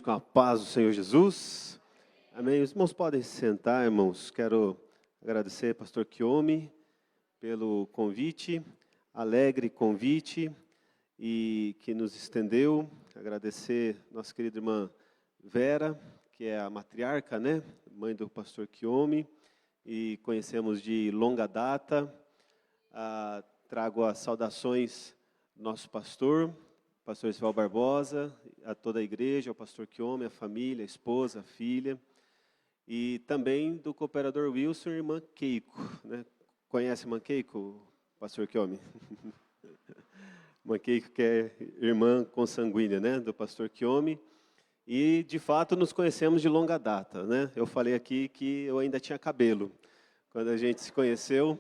Com a paz do Senhor Jesus. Amém. Os irmãos podem se sentar, irmãos. Quero agradecer ao pastor Kiomi pelo convite, alegre convite e que nos estendeu. Agradecer nossa querida irmã Vera, que é a matriarca, né? Mãe do pastor Kiomi, e conhecemos de longa data. Trago as saudações do nosso pastor Isval Barbosa, a toda a igreja, ao pastor Kiomi, a família, a esposa, a filha, e também do cooperador Wilson e irmã Keiko, né? Conhece a irmã Keiko, pastor Kiomi? Irmã Keiko, que é irmã consanguínea, né, do pastor Kiomi, e de fato nos conhecemos de longa data, né? Eu falei aqui que eu ainda tinha cabelo quando a gente se conheceu,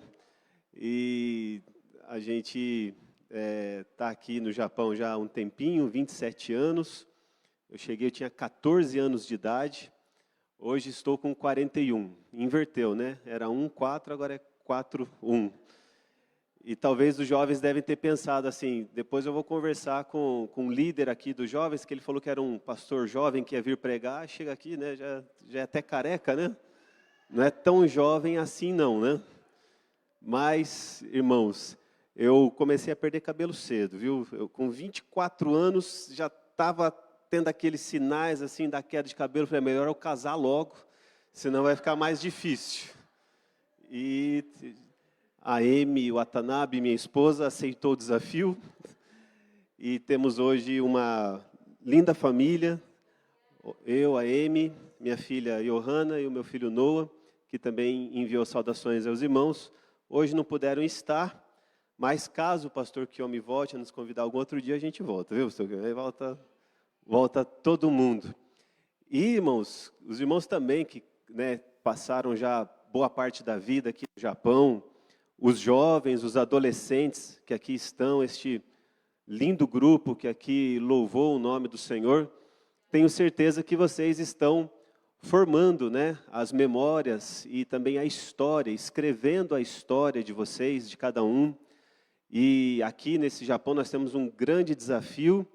e a gente está aqui no Japão já há um tempinho, 27 anos. Eu cheguei, eu tinha 14 anos de idade, hoje estou com 41. Inverteu, né? Era 1,4, agora é 4,1. E talvez os jovens devem ter pensado assim, depois eu vou conversar com um líder aqui dos jovens, que ele falou que era um pastor jovem que ia vir pregar, chega aqui, né? Já é até careca, né? Não é tão jovem assim não, né? Mas, irmãos, eu comecei a perder cabelo cedo, viu? Eu, com 24 anos, já estava tendo aqueles sinais assim da queda de cabelo. Falei, melhor eu casar logo, senão vai ficar mais difícil. E a Amy Watanabe, minha esposa, aceitou o desafio. E temos hoje uma linda família. Eu, a Amy, minha filha Johanna e o meu filho Noah, que também enviou saudações aos irmãos. Hoje não puderam estar. Mas caso o pastor Kiomi volte a nos convidar algum outro dia, a gente volta, viu, pastor Kiomi? Aí volta todo mundo. E, irmãos, os irmãos também que, né, passaram já boa parte da vida aqui no Japão, os jovens, os adolescentes que aqui estão, este lindo grupo que aqui louvou o nome do Senhor, tenho certeza que vocês estão formando, né, as memórias e também a história, escrevendo a história de vocês, de cada um. E aqui nesse Japão nós temos um grande desafio,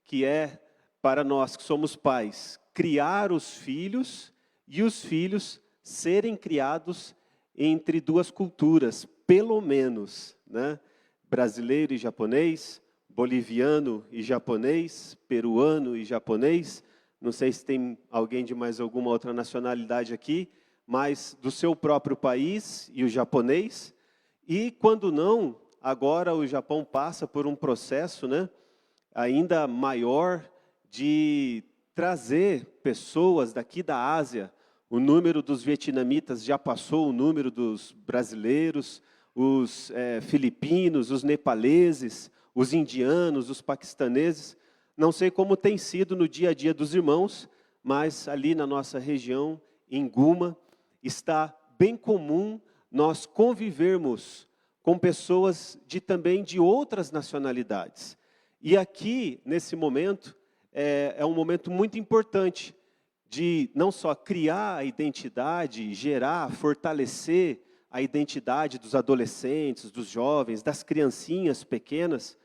que é para nós que somos pais, criar os filhos e os filhos serem criados entre duas culturas, pelo menos, né? Brasileiro e japonês, boliviano e japonês, peruano e japonês. Não sei se tem alguém de mais alguma outra nacionalidade aqui, mas do seu próprio país e o japonês. E quando não, agora o Japão passa por um processo, né, ainda maior de trazer pessoas daqui da Ásia. O número dos vietnamitas já passou o número dos brasileiros, os filipinos, os nepaleses, os indianos, os paquistaneses. Não sei como tem sido no dia a dia dos irmãos, mas ali na nossa região, em Guma, está bem comum nós convivermos com pessoas também de outras nacionalidades. E aqui, nesse momento, é um momento muito importante de não só criar a identidade, gerar, fortalecer a identidade dos adolescentes, dos jovens, das criancinhas pequenas,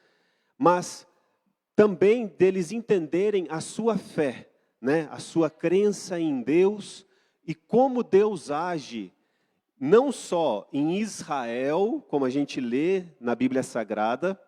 mas também deles entenderem a sua fé, né? A sua crença em Deus e como Deus age, não só em Israel, como a gente lê na Bíblia Sagrada,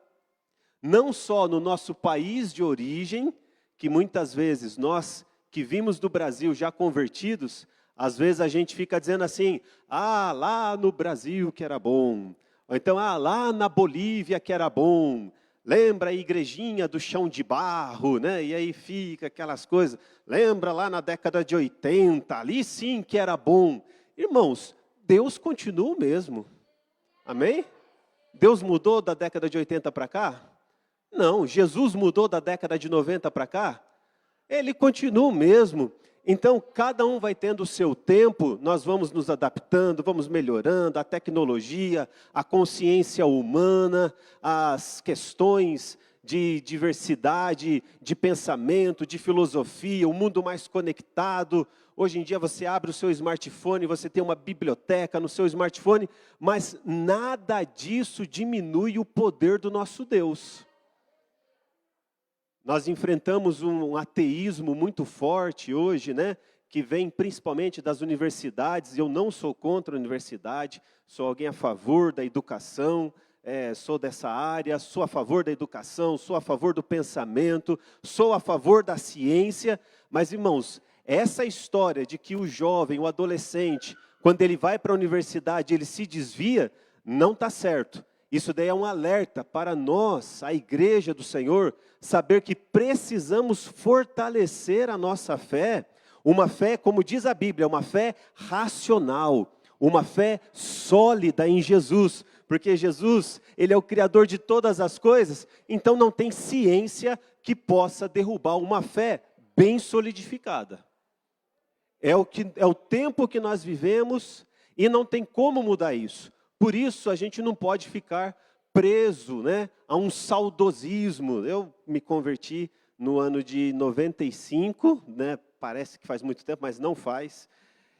não só no nosso país de origem, que muitas vezes nós que vimos do Brasil já convertidos, às vezes a gente fica dizendo assim, lá no Brasil que era bom, ou então, lá na Bolívia que era bom, lembra a igrejinha do chão de barro, né? E aí fica aquelas coisas, lembra lá na década de 80, ali sim que era bom. Irmãos, Deus continua o mesmo. Amém? Deus mudou da década de 80 para cá? Não. Jesus mudou da década de 90 para cá? Ele continua o mesmo. Então, cada um vai tendo o seu tempo, nós vamos nos adaptando, vamos melhorando, a tecnologia, a consciência humana, as questões de diversidade, de pensamento, de filosofia, o mundo mais conectado. Hoje em dia você abre o seu smartphone, você tem uma biblioteca no seu smartphone, mas nada disso diminui o poder do nosso Deus. Nós enfrentamos um ateísmo muito forte hoje, né? Que vem principalmente das universidades. Eu não sou contra a universidade, sou alguém a favor da educação, sou dessa área, sou a favor da educação, sou a favor do pensamento, sou a favor da ciência. Mas, irmãos, essa história de que o jovem, o adolescente, quando ele vai para a universidade, ele se desvia, não está certo. Isso daí é um alerta para nós, a igreja do Senhor, saber que precisamos fortalecer a nossa fé, uma fé, como diz a Bíblia, uma fé racional, uma fé sólida em Jesus, porque Jesus, Ele é o Criador de todas as coisas, então não tem ciência que possa derrubar uma fé bem solidificada. É o tempo que nós vivemos e não tem como mudar isso. Por isso, a gente não pode ficar preso, né, a um saudosismo. Eu me converti no ano de 95, né, parece que faz muito tempo, mas não faz.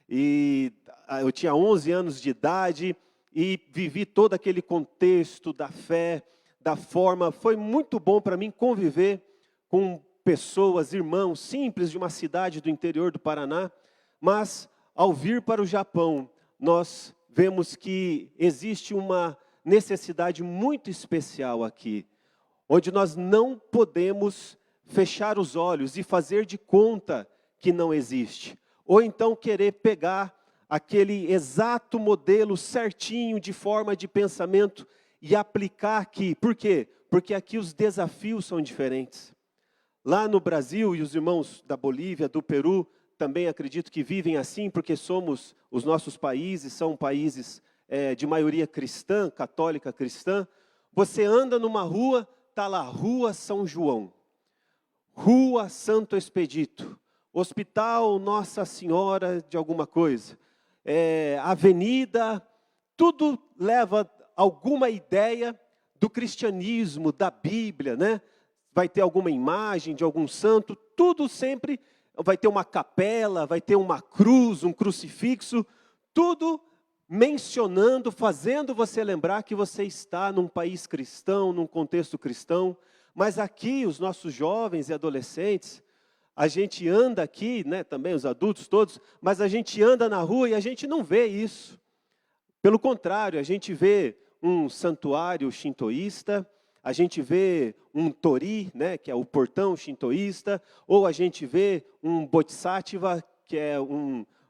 E eu tinha 11 anos de idade e vivi todo aquele contexto da fé, da forma. Foi muito bom para mim conviver com pessoas, irmãos simples de uma cidade do interior do Paraná. Mas, ao vir para o Japão, nós vemos que existe uma necessidade muito especial aqui, onde nós não podemos fechar os olhos e fazer de conta que não existe, ou então querer pegar aquele exato modelo certinho de forma de pensamento e aplicar aqui. Por quê? Porque aqui os desafios são diferentes. Lá no Brasil, e os irmãos da Bolívia, do Peru, também acredito que vivem assim, porque os nossos países são países de maioria cristã, católica cristã. Você anda numa rua, está lá, Rua São João, Rua Santo Expedito, Hospital Nossa Senhora de alguma coisa, Avenida, tudo leva alguma ideia do cristianismo, da Bíblia, né? Vai ter alguma imagem de algum santo, tudo sempre. Vai ter uma capela, vai ter uma cruz, um crucifixo, tudo mencionando, fazendo você lembrar que você está num país cristão, num contexto cristão. Mas aqui, os nossos jovens e adolescentes, a gente anda aqui, né, também os adultos todos, mas a gente anda na rua e a gente não vê isso. Pelo contrário, a gente vê um santuário shintoísta, a gente vê um tori, né, que é o portão shintoísta, ou a gente vê um bodhisattva, que é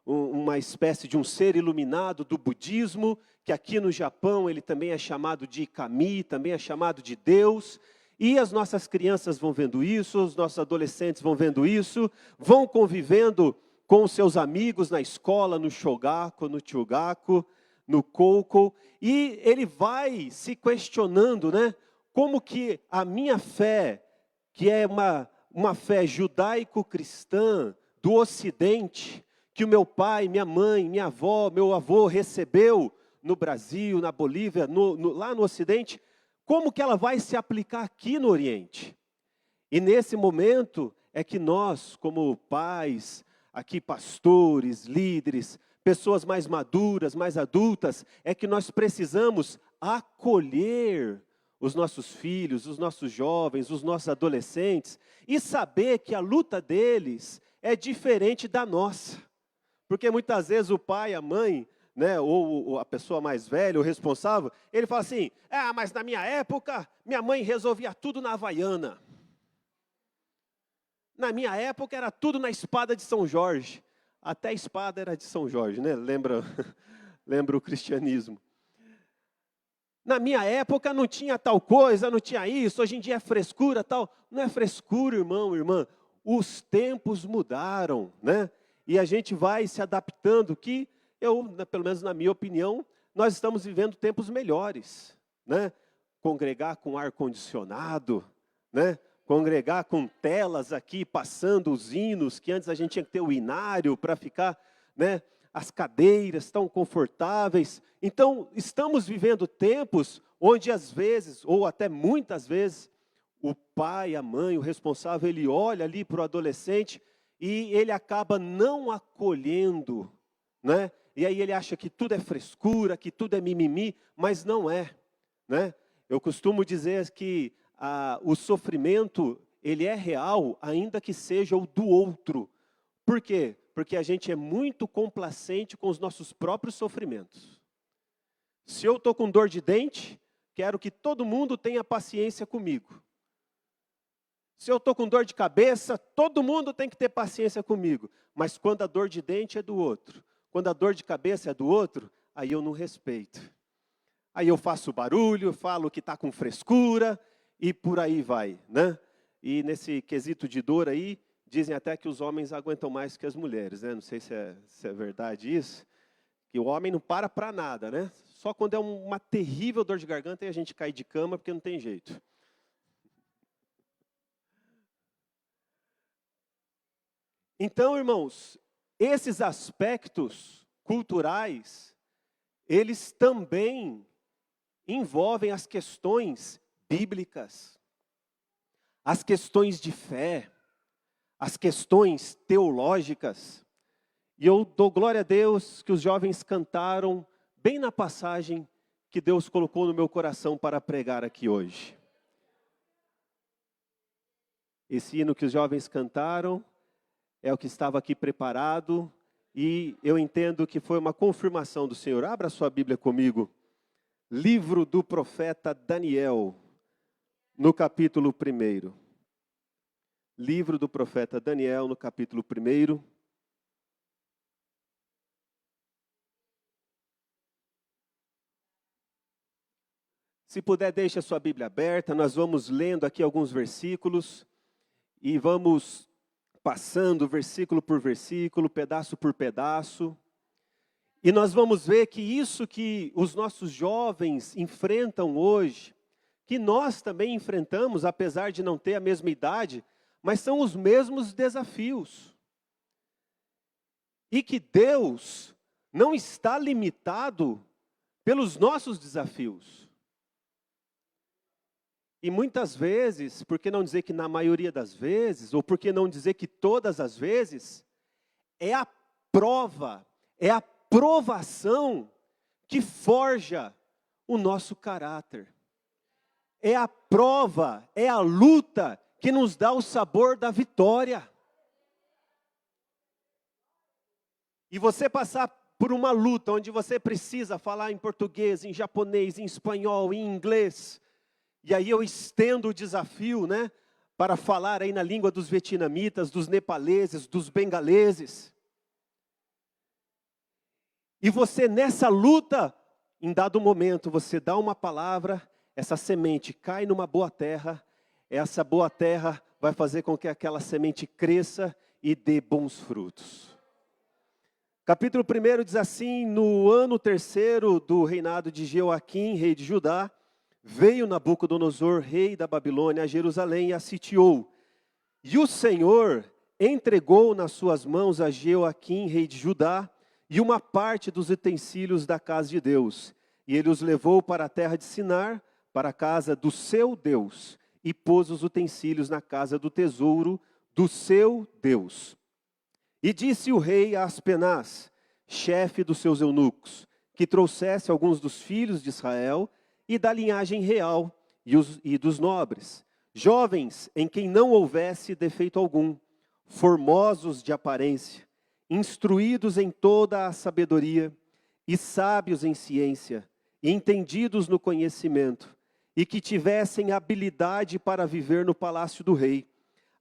uma espécie de um ser iluminado do budismo, que aqui no Japão ele também é chamado de kami, também é chamado de Deus. E as nossas crianças vão vendo isso, os nossos adolescentes vão vendo isso, vão convivendo com os seus amigos na escola, no shogaku, no chugaku, no koukou, e ele vai se questionando, né? Como que a minha fé, que é uma fé judaico-cristã do Ocidente, que o meu pai, minha mãe, minha avó, meu avô recebeu no Brasil, na Bolívia, lá no Ocidente, como que ela vai se aplicar aqui no Oriente? E nesse momento é que nós, como pais, aqui pastores, líderes, pessoas mais maduras, mais adultas, é que nós precisamos acolher os nossos filhos, os nossos jovens, os nossos adolescentes, e saber que a luta deles é diferente da nossa. Porque muitas vezes o pai, a mãe, né, ou a pessoa mais velha, o responsável, ele fala assim, mas na minha época, minha mãe resolvia tudo na Havaiana. Na minha época era tudo na espada de São Jorge. Até a espada era de São Jorge, né? Lembra o cristianismo. Na minha época não tinha tal coisa, não tinha isso, hoje em dia é frescura, tal. Não é frescura, irmão, irmã. Os tempos mudaram, né? E a gente vai se adaptando, que pelo menos na minha opinião, nós estamos vivendo tempos melhores, né? Congregar com ar-condicionado, né? Congregar com telas aqui, passando os hinos, que antes a gente tinha que ter o inário para ficar, né? As cadeiras tão confortáveis. Então, estamos vivendo tempos onde às vezes, ou até muitas vezes, o pai, a mãe, o responsável, ele olha ali para o adolescente e ele acaba não acolhendo, né? E aí ele acha que tudo é frescura, que tudo é mimimi, mas não é, né? Eu costumo dizer que o sofrimento, ele é real, ainda que seja o do outro. Por quê? Porque a gente é muito complacente com os nossos próprios sofrimentos. Se eu estou com dor de dente, quero que todo mundo tenha paciência comigo. Se eu estou com dor de cabeça, todo mundo tem que ter paciência comigo. Mas quando a dor de dente é do outro, quando a dor de cabeça é do outro, aí eu não respeito. Aí eu faço barulho, falo que está com frescura e por aí vai, né? E nesse quesito de dor aí, dizem até que os homens aguentam mais que as mulheres, né? Não sei se é verdade isso, que o homem não para nada, né? Só quando é uma terrível dor de garganta e a gente cai de cama porque não tem jeito. Então, irmãos, esses aspectos culturais, eles também envolvem as questões bíblicas, as questões de fé, as questões teológicas. E eu dou glória a Deus que os jovens cantaram bem na passagem que Deus colocou no meu coração para pregar aqui hoje. Esse hino que os jovens cantaram é o que estava aqui preparado e eu entendo que foi uma confirmação do Senhor. Abra sua Bíblia comigo. Livro do profeta Daniel, no capítulo 1. Livro do profeta Daniel, no capítulo 1. Se puder, deixe a sua Bíblia aberta, nós vamos lendo aqui alguns versículos e vamos passando versículo por versículo, pedaço por pedaço. E nós vamos ver que isso que os nossos jovens enfrentam hoje, que nós também enfrentamos, apesar de não ter a mesma idade, mas são os mesmos desafios. E que Deus não está limitado pelos nossos desafios. E muitas vezes, por que não dizer que na maioria das vezes, ou por que não dizer que todas as vezes, é a prova, é a provação que forja o nosso caráter. É a prova, é a luta que nos dá o sabor da vitória. E você passar por uma luta onde você precisa falar em português, em japonês, em espanhol, em inglês. E aí eu estendo o desafio, né, para falar aí na língua dos vietnamitas, dos nepaleses, dos bengaleses. E você nessa luta, em dado momento, você dá uma palavra, essa semente cai numa boa terra, essa boa terra vai fazer com que aquela semente cresça e dê bons frutos. Capítulo 1 diz assim: no ano 3º do reinado de Jeoaquim, rei de Judá, veio Nabucodonosor, rei da Babilônia, a Jerusalém e a sitiou. E o Senhor entregou nas suas mãos a Jeoaquim, rei de Judá, e uma parte dos utensílios da casa de Deus. E ele os levou para a terra de Sinar, para a casa do seu Deus, e pôs os utensílios na casa do tesouro do seu Deus. E disse o rei a Aspenaz, chefe dos seus eunucos, que trouxesse alguns dos filhos de Israel e da linhagem real e dos nobres, jovens em quem não houvesse defeito algum, formosos de aparência, instruídos em toda a sabedoria e sábios em ciência, e entendidos no conhecimento, e que tivessem habilidade para viver no palácio do rei,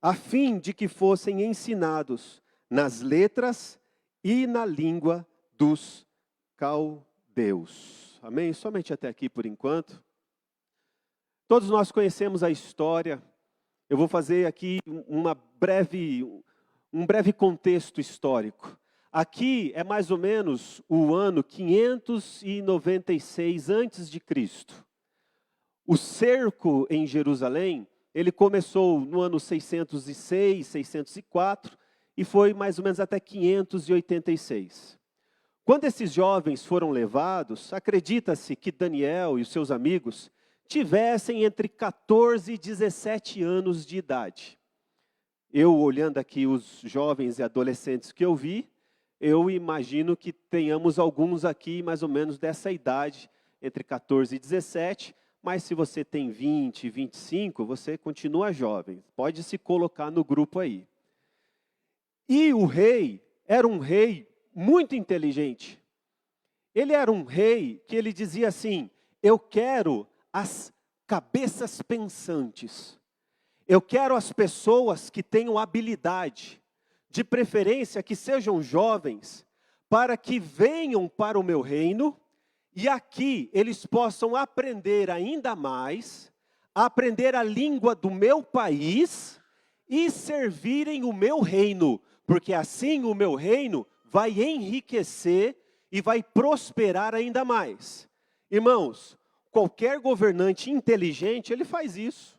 a fim de que fossem ensinados nas letras e na língua dos caldeus. Amém? Somente até aqui por enquanto. Todos nós conhecemos a história. Eu vou fazer aqui um breve contexto histórico. Aqui é mais ou menos o ano 596 a.C. O cerco em Jerusalém, ele começou no ano 606, 604 e foi mais ou menos até 586. Quando esses jovens foram levados, acredita-se que Daniel e os seus amigos tivessem entre 14 e 17 anos de idade. Eu, olhando aqui os jovens e adolescentes que eu vi, eu imagino que tenhamos alguns aqui mais ou menos dessa idade, entre 14 e 17, mas se você tem 20, 25, você continua jovem. Pode se colocar no grupo aí. E o rei era um rei muito inteligente. Ele era um rei que ele dizia assim: eu quero as cabeças pensantes. Eu quero as pessoas que tenham habilidade, de preferência que sejam jovens, para que venham para o meu reino e aqui eles possam aprender ainda mais, aprender a língua do meu país e servirem o meu reino, porque assim o meu reino vai enriquecer e vai prosperar ainda mais. Irmãos, qualquer governante inteligente, ele faz isso.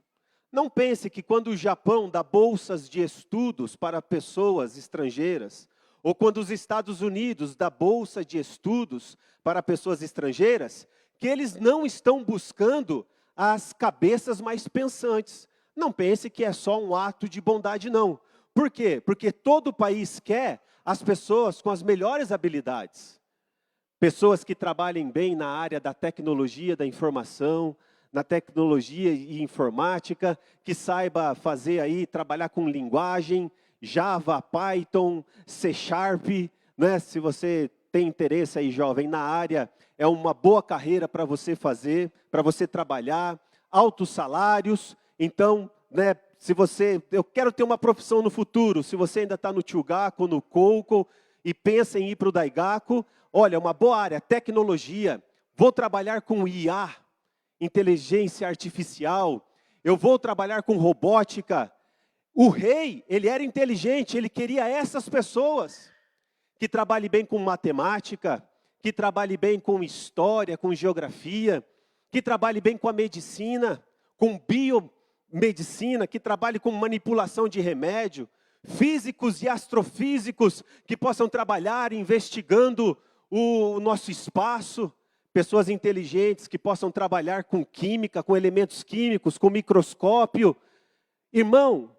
Não pense que quando o Japão dá bolsas de estudos para pessoas estrangeiras, ou quando os Estados Unidos dá bolsa de estudos para pessoas estrangeiras, que eles não estão buscando as cabeças mais pensantes. Não pense que é só um ato de bondade, não. Por quê? Porque todo país quer as pessoas com as melhores habilidades. Pessoas que trabalhem bem na área da tecnologia, da informação, na tecnologia e informática, que saiba fazer aí, trabalhar com linguagem, Java, Python, C Sharp, né? Se você tem interesse aí, jovem, na área, é uma boa carreira para você fazer, para você trabalhar, altos salários. Então, né, eu quero ter uma profissão no futuro, se você ainda está no Chugaku, no Coco, e pensa em ir para o Daigaku, olha, uma boa área, tecnologia, vou trabalhar com IA, inteligência artificial, eu vou trabalhar com robótica. O rei, ele era inteligente, ele queria essas pessoas, que trabalhem bem com matemática, que trabalhem bem com história, com geografia, que trabalhem bem com a medicina, com biomedicina, que trabalhem com manipulação de remédio, físicos e astrofísicos, que possam trabalhar investigando o nosso espaço, pessoas inteligentes que possam trabalhar com química, com elementos químicos, com microscópio. Irmão,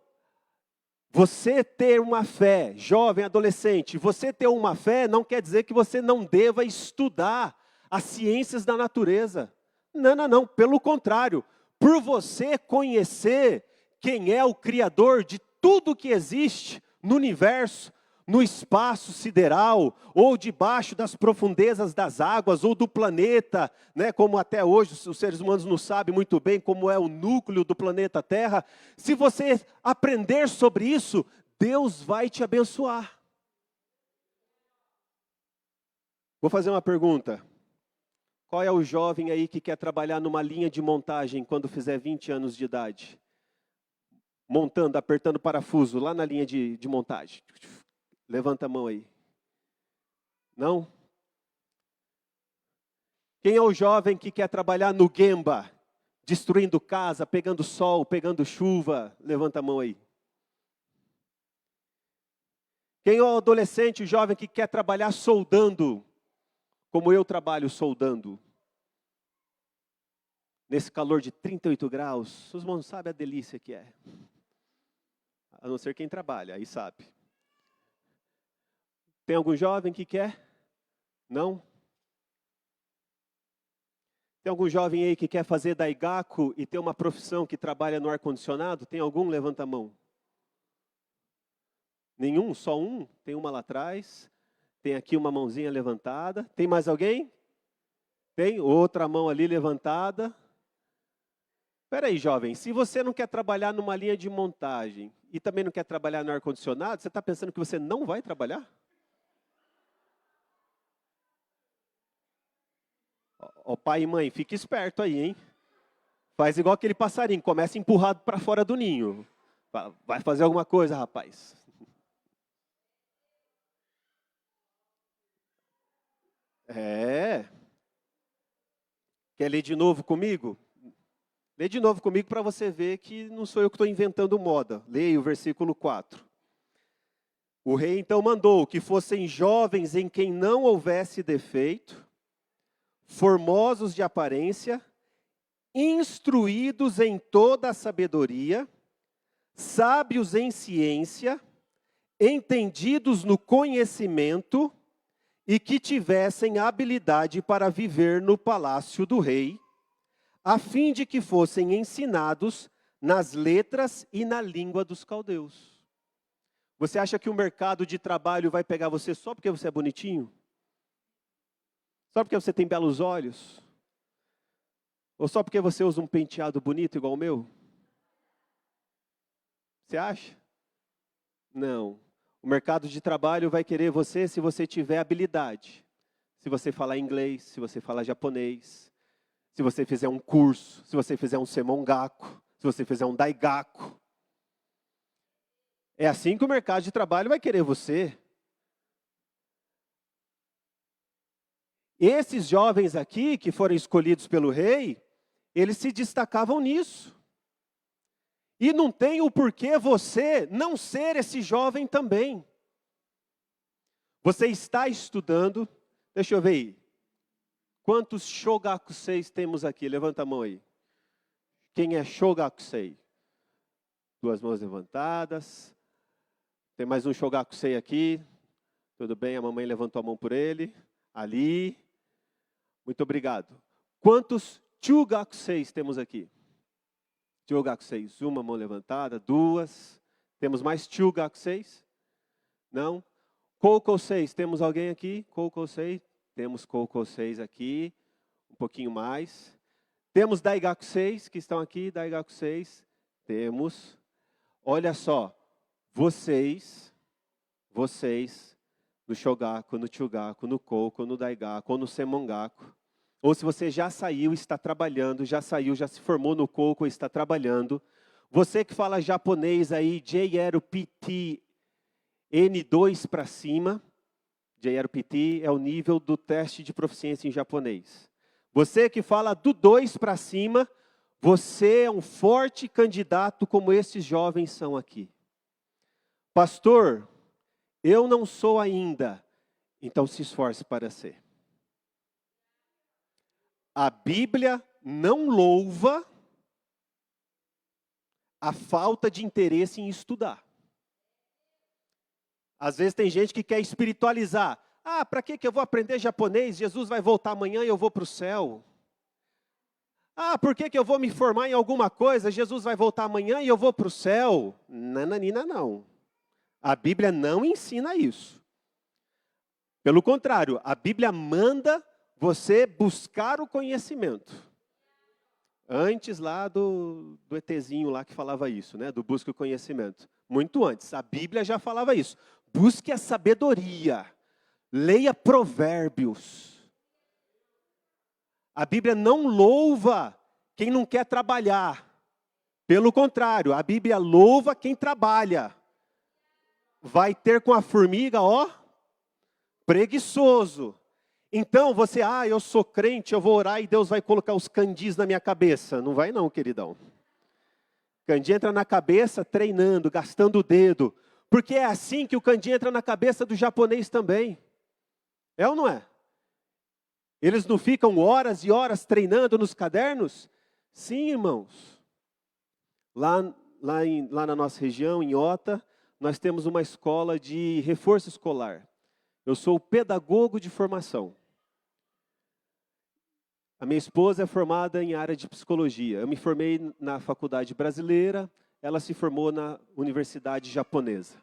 você ter uma fé, jovem, adolescente, você ter uma fé não quer dizer que você não deva estudar as ciências da natureza. Não, não, não, pelo contrário. Por você conhecer quem é o Criador de tudo que existe no universo, no espaço sideral, ou debaixo das profundezas das águas, ou do planeta, né, como até hoje os seres humanos não sabem muito bem como é o núcleo do planeta Terra. Se você aprender sobre isso, Deus vai te abençoar. Vou fazer uma pergunta. Qual é o jovem aí que quer trabalhar numa linha de montagem quando fizer 20 anos de idade? Montando, apertando parafuso lá na linha de montagem. Levanta a mão aí. Não? Quem é o jovem que quer trabalhar no Gemba? Destruindo casa, pegando sol, pegando chuva? Levanta a mão aí. Quem é o adolescente, o jovem que quer trabalhar soldando? Como eu trabalho soldando. Nesse calor de 38 graus. Os irmãos sabem a delícia que é. A não ser quem trabalha, aí sabe. Tem algum jovem que quer? Não? Tem algum jovem aí que quer fazer Daigaku e ter uma profissão que trabalha no ar-condicionado? Tem algum? Levanta a mão. Nenhum? Só um? Tem uma lá atrás. Tem aqui uma mãozinha levantada. Tem mais alguém? Tem? Outra mão ali levantada. Espera aí, jovem. Se você não quer trabalhar numa linha de montagem e também não quer trabalhar no ar-condicionado, você está pensando que você não vai trabalhar? Ó, pai e mãe, fique esperto aí, hein? Faz igual aquele passarinho, começa empurrado para fora do ninho. Vai fazer alguma coisa, rapaz. É. Quer ler de novo comigo? Lê de novo comigo para você ver que não sou eu que estou inventando moda. Leia o versículo 4. O rei então mandou que fossem jovens em quem não houvesse defeito, formosos de aparência, instruídos em toda a sabedoria, sábios em ciência, entendidos no conhecimento e que tivessem habilidade para viver no palácio do rei, a fim de que fossem ensinados nas letras e na língua dos caldeus. Você acha que o mercado de trabalho vai pegar você só porque você é bonitinho? Só porque você tem belos olhos? Ou só porque você usa um penteado bonito igual o meu? Você acha? Não. O mercado de trabalho vai querer você se você tiver habilidade. Se você falar inglês, se você falar japonês, se você fizer um curso, se você fizer um semongaku, se você fizer um daigaku. É assim que o mercado de trabalho vai querer você. Esses jovens aqui, que foram escolhidos pelo rei, eles se destacavam nisso. E não tem o porquê você não ser esse jovem também. Você está estudando, deixa eu ver aí. Quantos Shogakusei temos aqui? Levanta a mão aí. Quem é Shogakusei? Duas mãos levantadas. Tem mais um Shogakusei aqui. Tudo bem, a mamãe levantou a mão por ele. Ali. Muito obrigado. Quantos Chugakuseis temos aqui? Chugakuseis, uma mão levantada, duas. Temos mais Chugakuseis? Não? Koukoseis, temos alguém aqui? Koukoseis? Temos Koukoseis aqui. Um pouquinho mais. Temos Daigakuseis que estão aqui, Daigakuseis. Temos. Olha só, vocês, no Shogaku, no Chugaku, no Kouko, no Daigaku ou no Semongaku, ou se você já saiu, está trabalhando, já saiu, já se formou no Kouko, está trabalhando, você que fala japonês aí, JRPT N2 para cima, JRPT é o nível do teste de proficiência em japonês. Você que fala do 2 para cima, você é um forte candidato como esses jovens são aqui. Pastor, eu não sou ainda, então se esforce para ser. A Bíblia não louva a falta de interesse em estudar. Às vezes tem gente que quer espiritualizar. Ah, para que eu vou aprender japonês? Jesus vai voltar amanhã e eu vou para o céu. Ah, por que eu vou me formar em alguma coisa? Jesus vai voltar amanhã e eu vou para o céu. Nananina, não. A Bíblia não ensina isso. Pelo contrário, a Bíblia manda você buscar o conhecimento. Antes lá do ETzinho lá que falava isso, né? Do busca o conhecimento. Muito antes, a Bíblia já falava isso. Busque a sabedoria. Leia Provérbios. A Bíblia não louva quem não quer trabalhar. Pelo contrário, a Bíblia louva quem trabalha. Vai ter com a formiga, ó, preguiçoso. Então você, eu sou crente, eu vou orar e Deus vai colocar os candis na minha cabeça. Não vai não, queridão. Candi entra na cabeça treinando, gastando o dedo. Porque é assim que o candi entra na cabeça do japonês também. É ou não é? Eles não ficam horas e horas treinando nos cadernos? Sim, irmãos. Lá na nossa região, em Ota, nós temos uma escola de reforço escolar. Eu sou o pedagogo de formação. A minha esposa é formada em área de psicologia. Eu me formei na faculdade brasileira, ela se formou na universidade japonesa.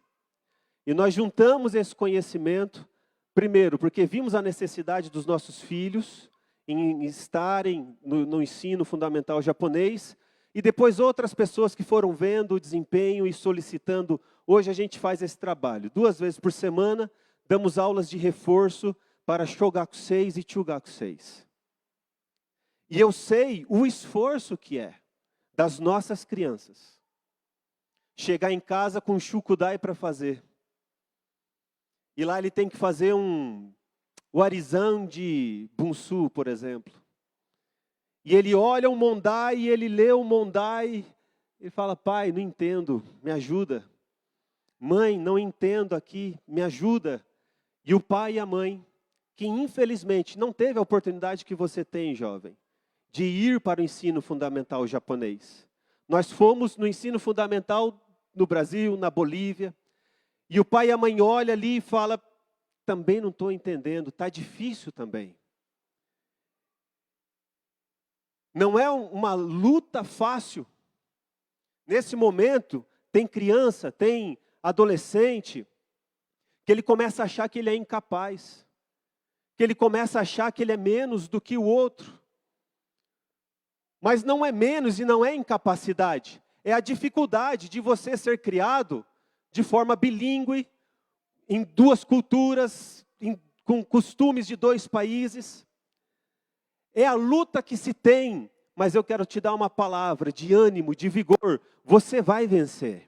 E nós juntamos esse conhecimento, primeiro, porque vimos a necessidade dos nossos filhos em estarem no ensino fundamental japonês, e depois outras pessoas que foram vendo o desempenho e solicitando. Hoje a gente faz esse trabalho. 2 vezes por semana, damos aulas de reforço para Shogakuseis e Chugakuseis. E eu sei o esforço que é das nossas crianças. Chegar em casa com um shukudai para fazer. E lá ele tem que fazer o arizan de bunsu, por exemplo. E ele olha o mondai e ele lê o mondai. Ele fala, pai, não entendo, me ajuda. Mãe, não entendo aqui, me ajuda. E o pai e a mãe, que infelizmente não teve a oportunidade que você tem, jovem, de ir para o ensino fundamental japonês. Nós fomos no ensino fundamental no Brasil, na Bolívia, e o pai e a mãe olham ali e falam, também não estou entendendo, está difícil também. Não é uma luta fácil. Nesse momento, tem criança, tem adolescente, que ele começa a achar que ele é incapaz, que ele começa a achar que ele é menos do que o outro. Mas não é menos e não é incapacidade, é a dificuldade de você ser criado de forma bilíngue, em duas culturas, com costumes de dois países. É a luta que se tem, mas eu quero te dar uma palavra de ânimo, de vigor. Você vai vencer.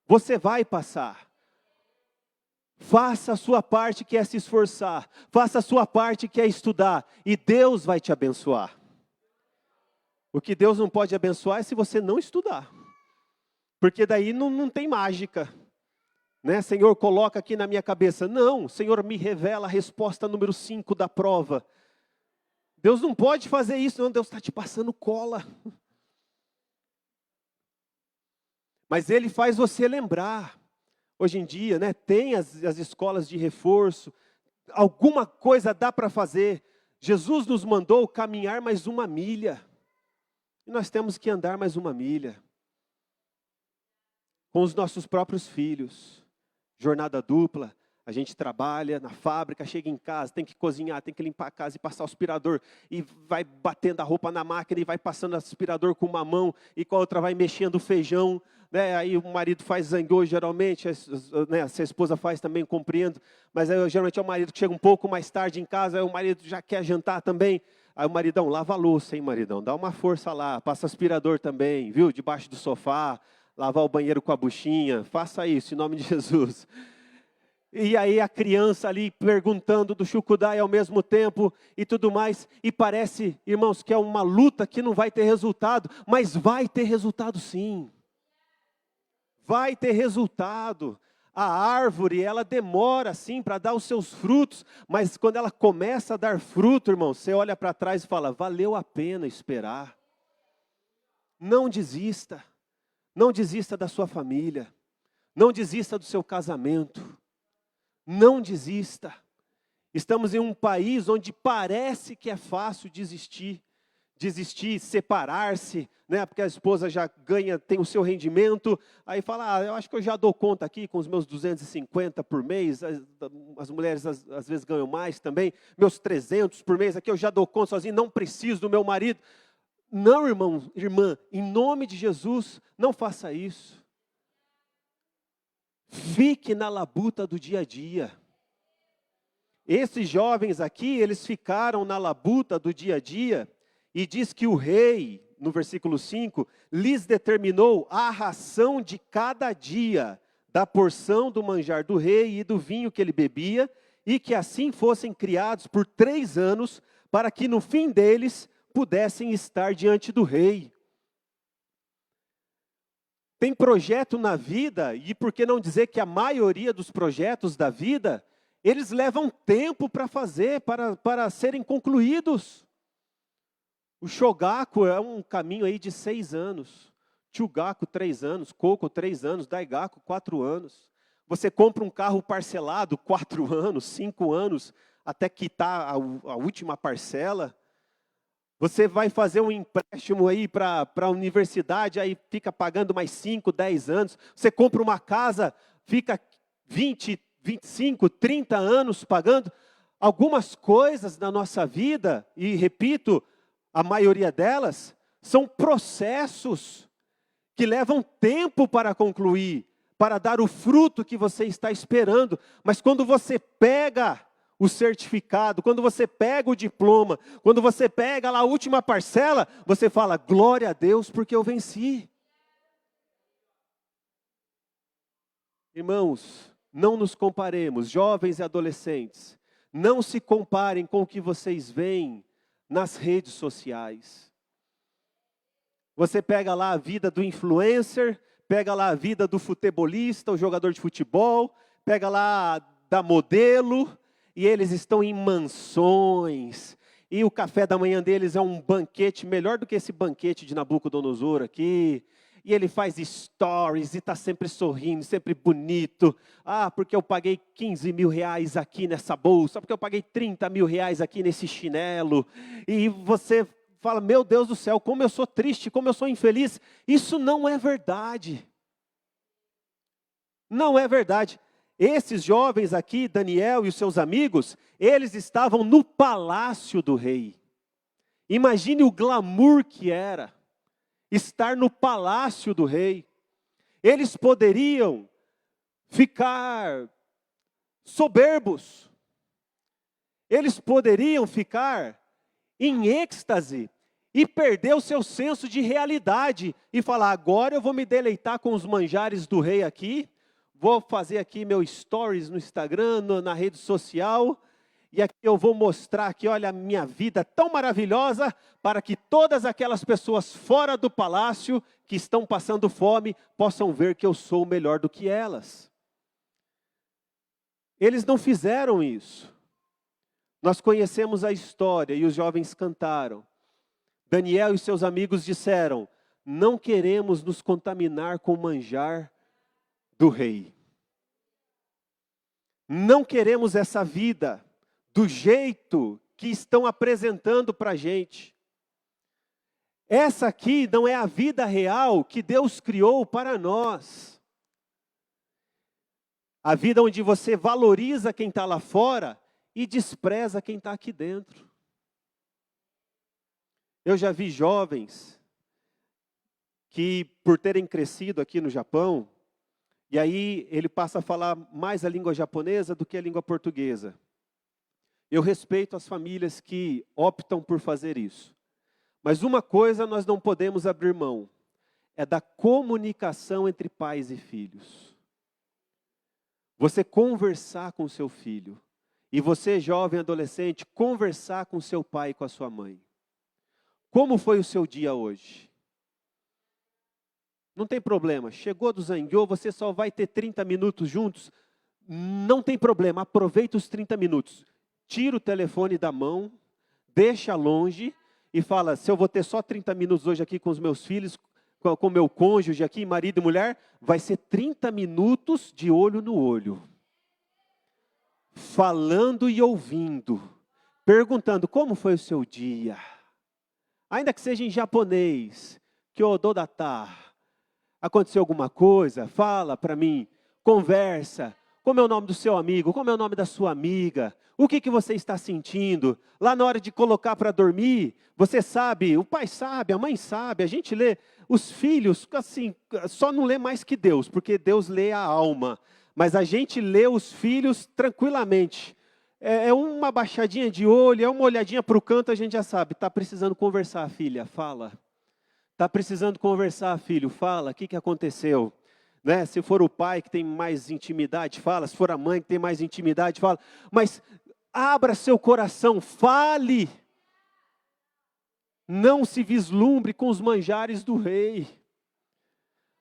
Você vai passar. Faça a sua parte, que é se esforçar. Faça a sua parte, que é estudar. E Deus vai te abençoar. O que Deus não pode abençoar é se você não estudar. Porque daí não tem mágica. Né? Senhor, coloca aqui na minha cabeça. Não, Senhor, me revela a resposta número 5 da prova. Deus não pode fazer isso, não. Deus está te passando cola. Mas Ele faz você lembrar. Hoje em dia, né, tem as escolas de reforço. Alguma coisa dá para fazer. Jesus nos mandou caminhar mais 1 milha. E nós temos que andar mais 1 milha. Com os nossos próprios filhos. Jornada dupla. A gente trabalha na fábrica, chega em casa, tem que cozinhar, tem que limpar a casa e passar o aspirador. E vai batendo a roupa na máquina e vai passando o aspirador com uma mão e com a outra vai mexendo o feijão. Né? Aí o marido faz zangô, geralmente, né? Se a esposa faz também, compreendo. Mas aí, geralmente é o marido que chega um pouco mais tarde em casa, aí o marido já quer jantar também. Aí o maridão, lava a louça, hein, maridão? Dá uma força lá, passa aspirador também, viu? Debaixo do sofá, lavar o banheiro com a buchinha. Faça isso, em nome de Jesus. E aí a criança ali perguntando do Shukudai ao mesmo tempo e tudo mais. E parece, irmãos, que é uma luta que não vai ter resultado, mas vai ter resultado sim. Vai ter resultado. A árvore, ela demora sim para dar os seus frutos, mas quando ela começa a dar fruto, irmão, você olha para trás e fala, valeu a pena esperar. Não desista. Não desista da sua família. Não desista do seu casamento. Não desista. Estamos em um país onde parece que é fácil desistir, separar-se, né? Porque a esposa já ganha, tem o seu rendimento, aí fala, eu acho que eu já dou conta aqui com os meus 250 por mês, as mulheres às vezes ganham mais também, meus 300 por mês aqui eu já dou conta sozinho, não preciso do meu marido. Não, irmão, irmã, em nome de Jesus, não faça isso. Fique na labuta do dia a dia. Esses jovens aqui, eles ficaram na labuta do dia a dia, e diz que o rei, no versículo 5, lhes determinou a ração de cada dia, da porção do manjar do rei e do vinho que ele bebia, e que assim fossem criados por 3 anos, para que no fim deles pudessem estar diante do rei. Tem projeto na vida, e por que não dizer que a maioria dos projetos da vida, eles levam tempo para fazer, para serem concluídos. O Shogaku é um caminho aí de 6 anos. Chugaku, 3 anos. Koko, 3 anos. Daigaku, 4 anos. Você compra um carro parcelado, 4 anos, 5 anos, até quitar a última parcela. Você vai fazer um empréstimo aí para a universidade, aí fica pagando mais 5, 10 anos. Você compra uma casa, fica 20, 25, 30 anos pagando. Algumas coisas na nossa vida, e repito, a maioria delas, são processos que levam tempo para concluir, para dar o fruto que você está esperando. Mas quando você pega o certificado, quando você pega o diploma, quando você pega lá a última parcela, você fala, glória a Deus, porque eu venci. Irmãos, não nos comparemos, jovens e adolescentes, não se comparem com o que vocês veem nas redes sociais. Você pega lá a vida do influencer, pega lá a vida do futebolista, o jogador de futebol, pega lá da modelo, e eles estão em mansões, e o café da manhã deles é um banquete, melhor do que esse banquete de Nabucodonosor aqui, e ele faz stories, e está sempre sorrindo, sempre bonito. Ah, porque eu paguei 15 mil reais aqui nessa bolsa, porque eu paguei 30 mil reais aqui nesse chinelo. E você fala, meu Deus do céu, como eu sou triste, como eu sou infeliz. Isso não é verdade. Não é verdade. Esses jovens aqui, Daniel e os seus amigos, eles estavam no palácio do rei. Imagine o glamour que era estar no palácio do rei. Eles poderiam ficar soberbos. Eles poderiam ficar em êxtase e perder o seu senso de realidade e falar, agora eu vou me deleitar com os manjares do rei aqui, vou fazer aqui meu stories no Instagram, na rede social, e aqui eu vou mostrar aqui, olha, a minha vida tão maravilhosa, para que todas aquelas pessoas fora do palácio, que estão passando fome, possam ver que eu sou melhor do que elas. Eles não fizeram isso. Nós conhecemos a história e os jovens cantaram. Daniel e seus amigos disseram, não queremos nos contaminar com o manjar do rei. Não queremos essa vida do jeito que estão apresentando para a gente. Essa aqui não é a vida real que Deus criou para nós. A vida onde você valoriza quem está lá fora e despreza quem está aqui dentro. Eu já vi jovens que, por terem crescido aqui no Japão, e aí ele passa a falar mais a língua japonesa do que a língua portuguesa. Eu respeito as famílias que optam por fazer isso. Mas uma coisa nós não podemos abrir mão, é da comunicação entre pais e filhos. Você conversar com seu filho, e você, jovem adolescente, conversar com seu pai e com a sua mãe. Como foi o seu dia hoje? Não tem problema, chegou do Zangueô, você só vai ter 30 minutos juntos, não tem problema, aproveita os 30 minutos. Tira o telefone da mão, deixa longe e fala, se eu vou ter só 30 minutos hoje aqui com os meus filhos, com o meu cônjuge aqui, marido e mulher, vai ser 30 minutos de olho no olho. Falando e ouvindo, perguntando, como foi o seu dia? Ainda que seja em japonês, Kyodo data, aconteceu alguma coisa? Fala para mim, conversa. Como é o nome do seu amigo? Como é o nome da sua amiga? O que você está sentindo? Lá na hora de colocar para dormir, você sabe, o pai sabe, a mãe sabe, a gente lê. Os filhos, assim, só não lê mais que Deus, porque Deus lê a alma. Mas a gente lê os filhos tranquilamente. É uma baixadinha de olho, é uma olhadinha para o canto, a gente já sabe. Está precisando conversar, filha, fala. Está precisando conversar, filho, fala, o que aconteceu? Né? Se for o pai que tem mais intimidade, fala. Se for a mãe que tem mais intimidade, fala. Mas abra seu coração, fale. Não se vislumbre com os manjares do rei.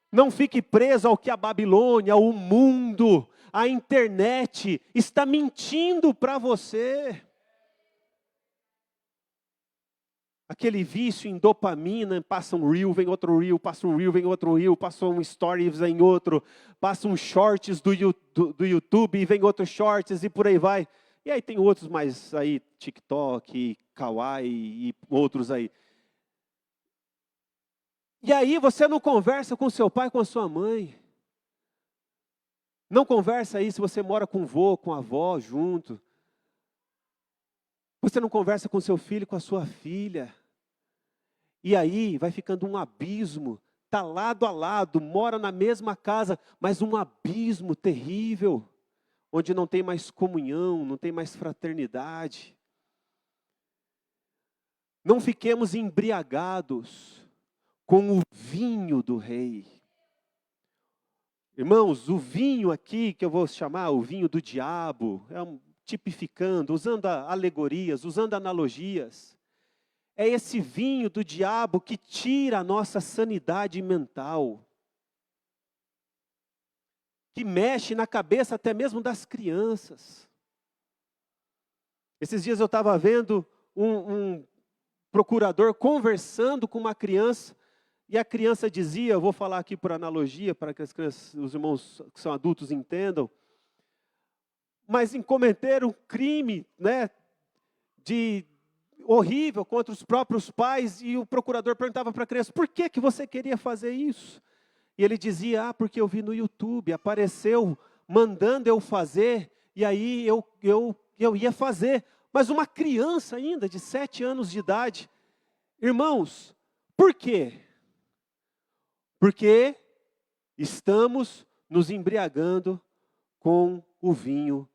Não fique preso ao que a Babilônia, o mundo, a internet está mentindo para você. Aquele vício em dopamina, passa um reel, vem outro reel, passa um reel, vem outro reel, passa um stories, vem outro, passa um shorts do YouTube, vem outro shorts e por aí vai. E aí tem outros mais aí, TikTok, Kawaii e outros aí. E aí você não conversa com seu pai, com a sua mãe. Não conversa aí se você mora com o vô, com a avó junto. Você não conversa com seu filho, com a sua filha. E aí vai ficando um abismo. Está lado a lado, mora na mesma casa, mas um abismo terrível. Onde não tem mais comunhão, não tem mais fraternidade. Não fiquemos embriagados com o vinho do rei. Irmãos, o vinho aqui, que eu vou chamar o vinho do diabo, tipificando, usando alegorias, usando analogias, é esse vinho do diabo que tira a nossa sanidade mental, que mexe na cabeça até mesmo das crianças. Esses dias eu estava vendo um procurador conversando com uma criança, e a criança dizia, eu vou falar aqui por analogia, para que os irmãos que são adultos entendam, mas em cometer um crime, né, horrível contra os próprios pais, e o procurador perguntava para a criança, por que você queria fazer isso? E ele dizia, porque eu vi no YouTube, apareceu mandando eu fazer, e aí eu ia fazer. Mas uma criança ainda, de 7 anos de idade. Irmãos, por quê? Porque estamos nos embriagando com o vinho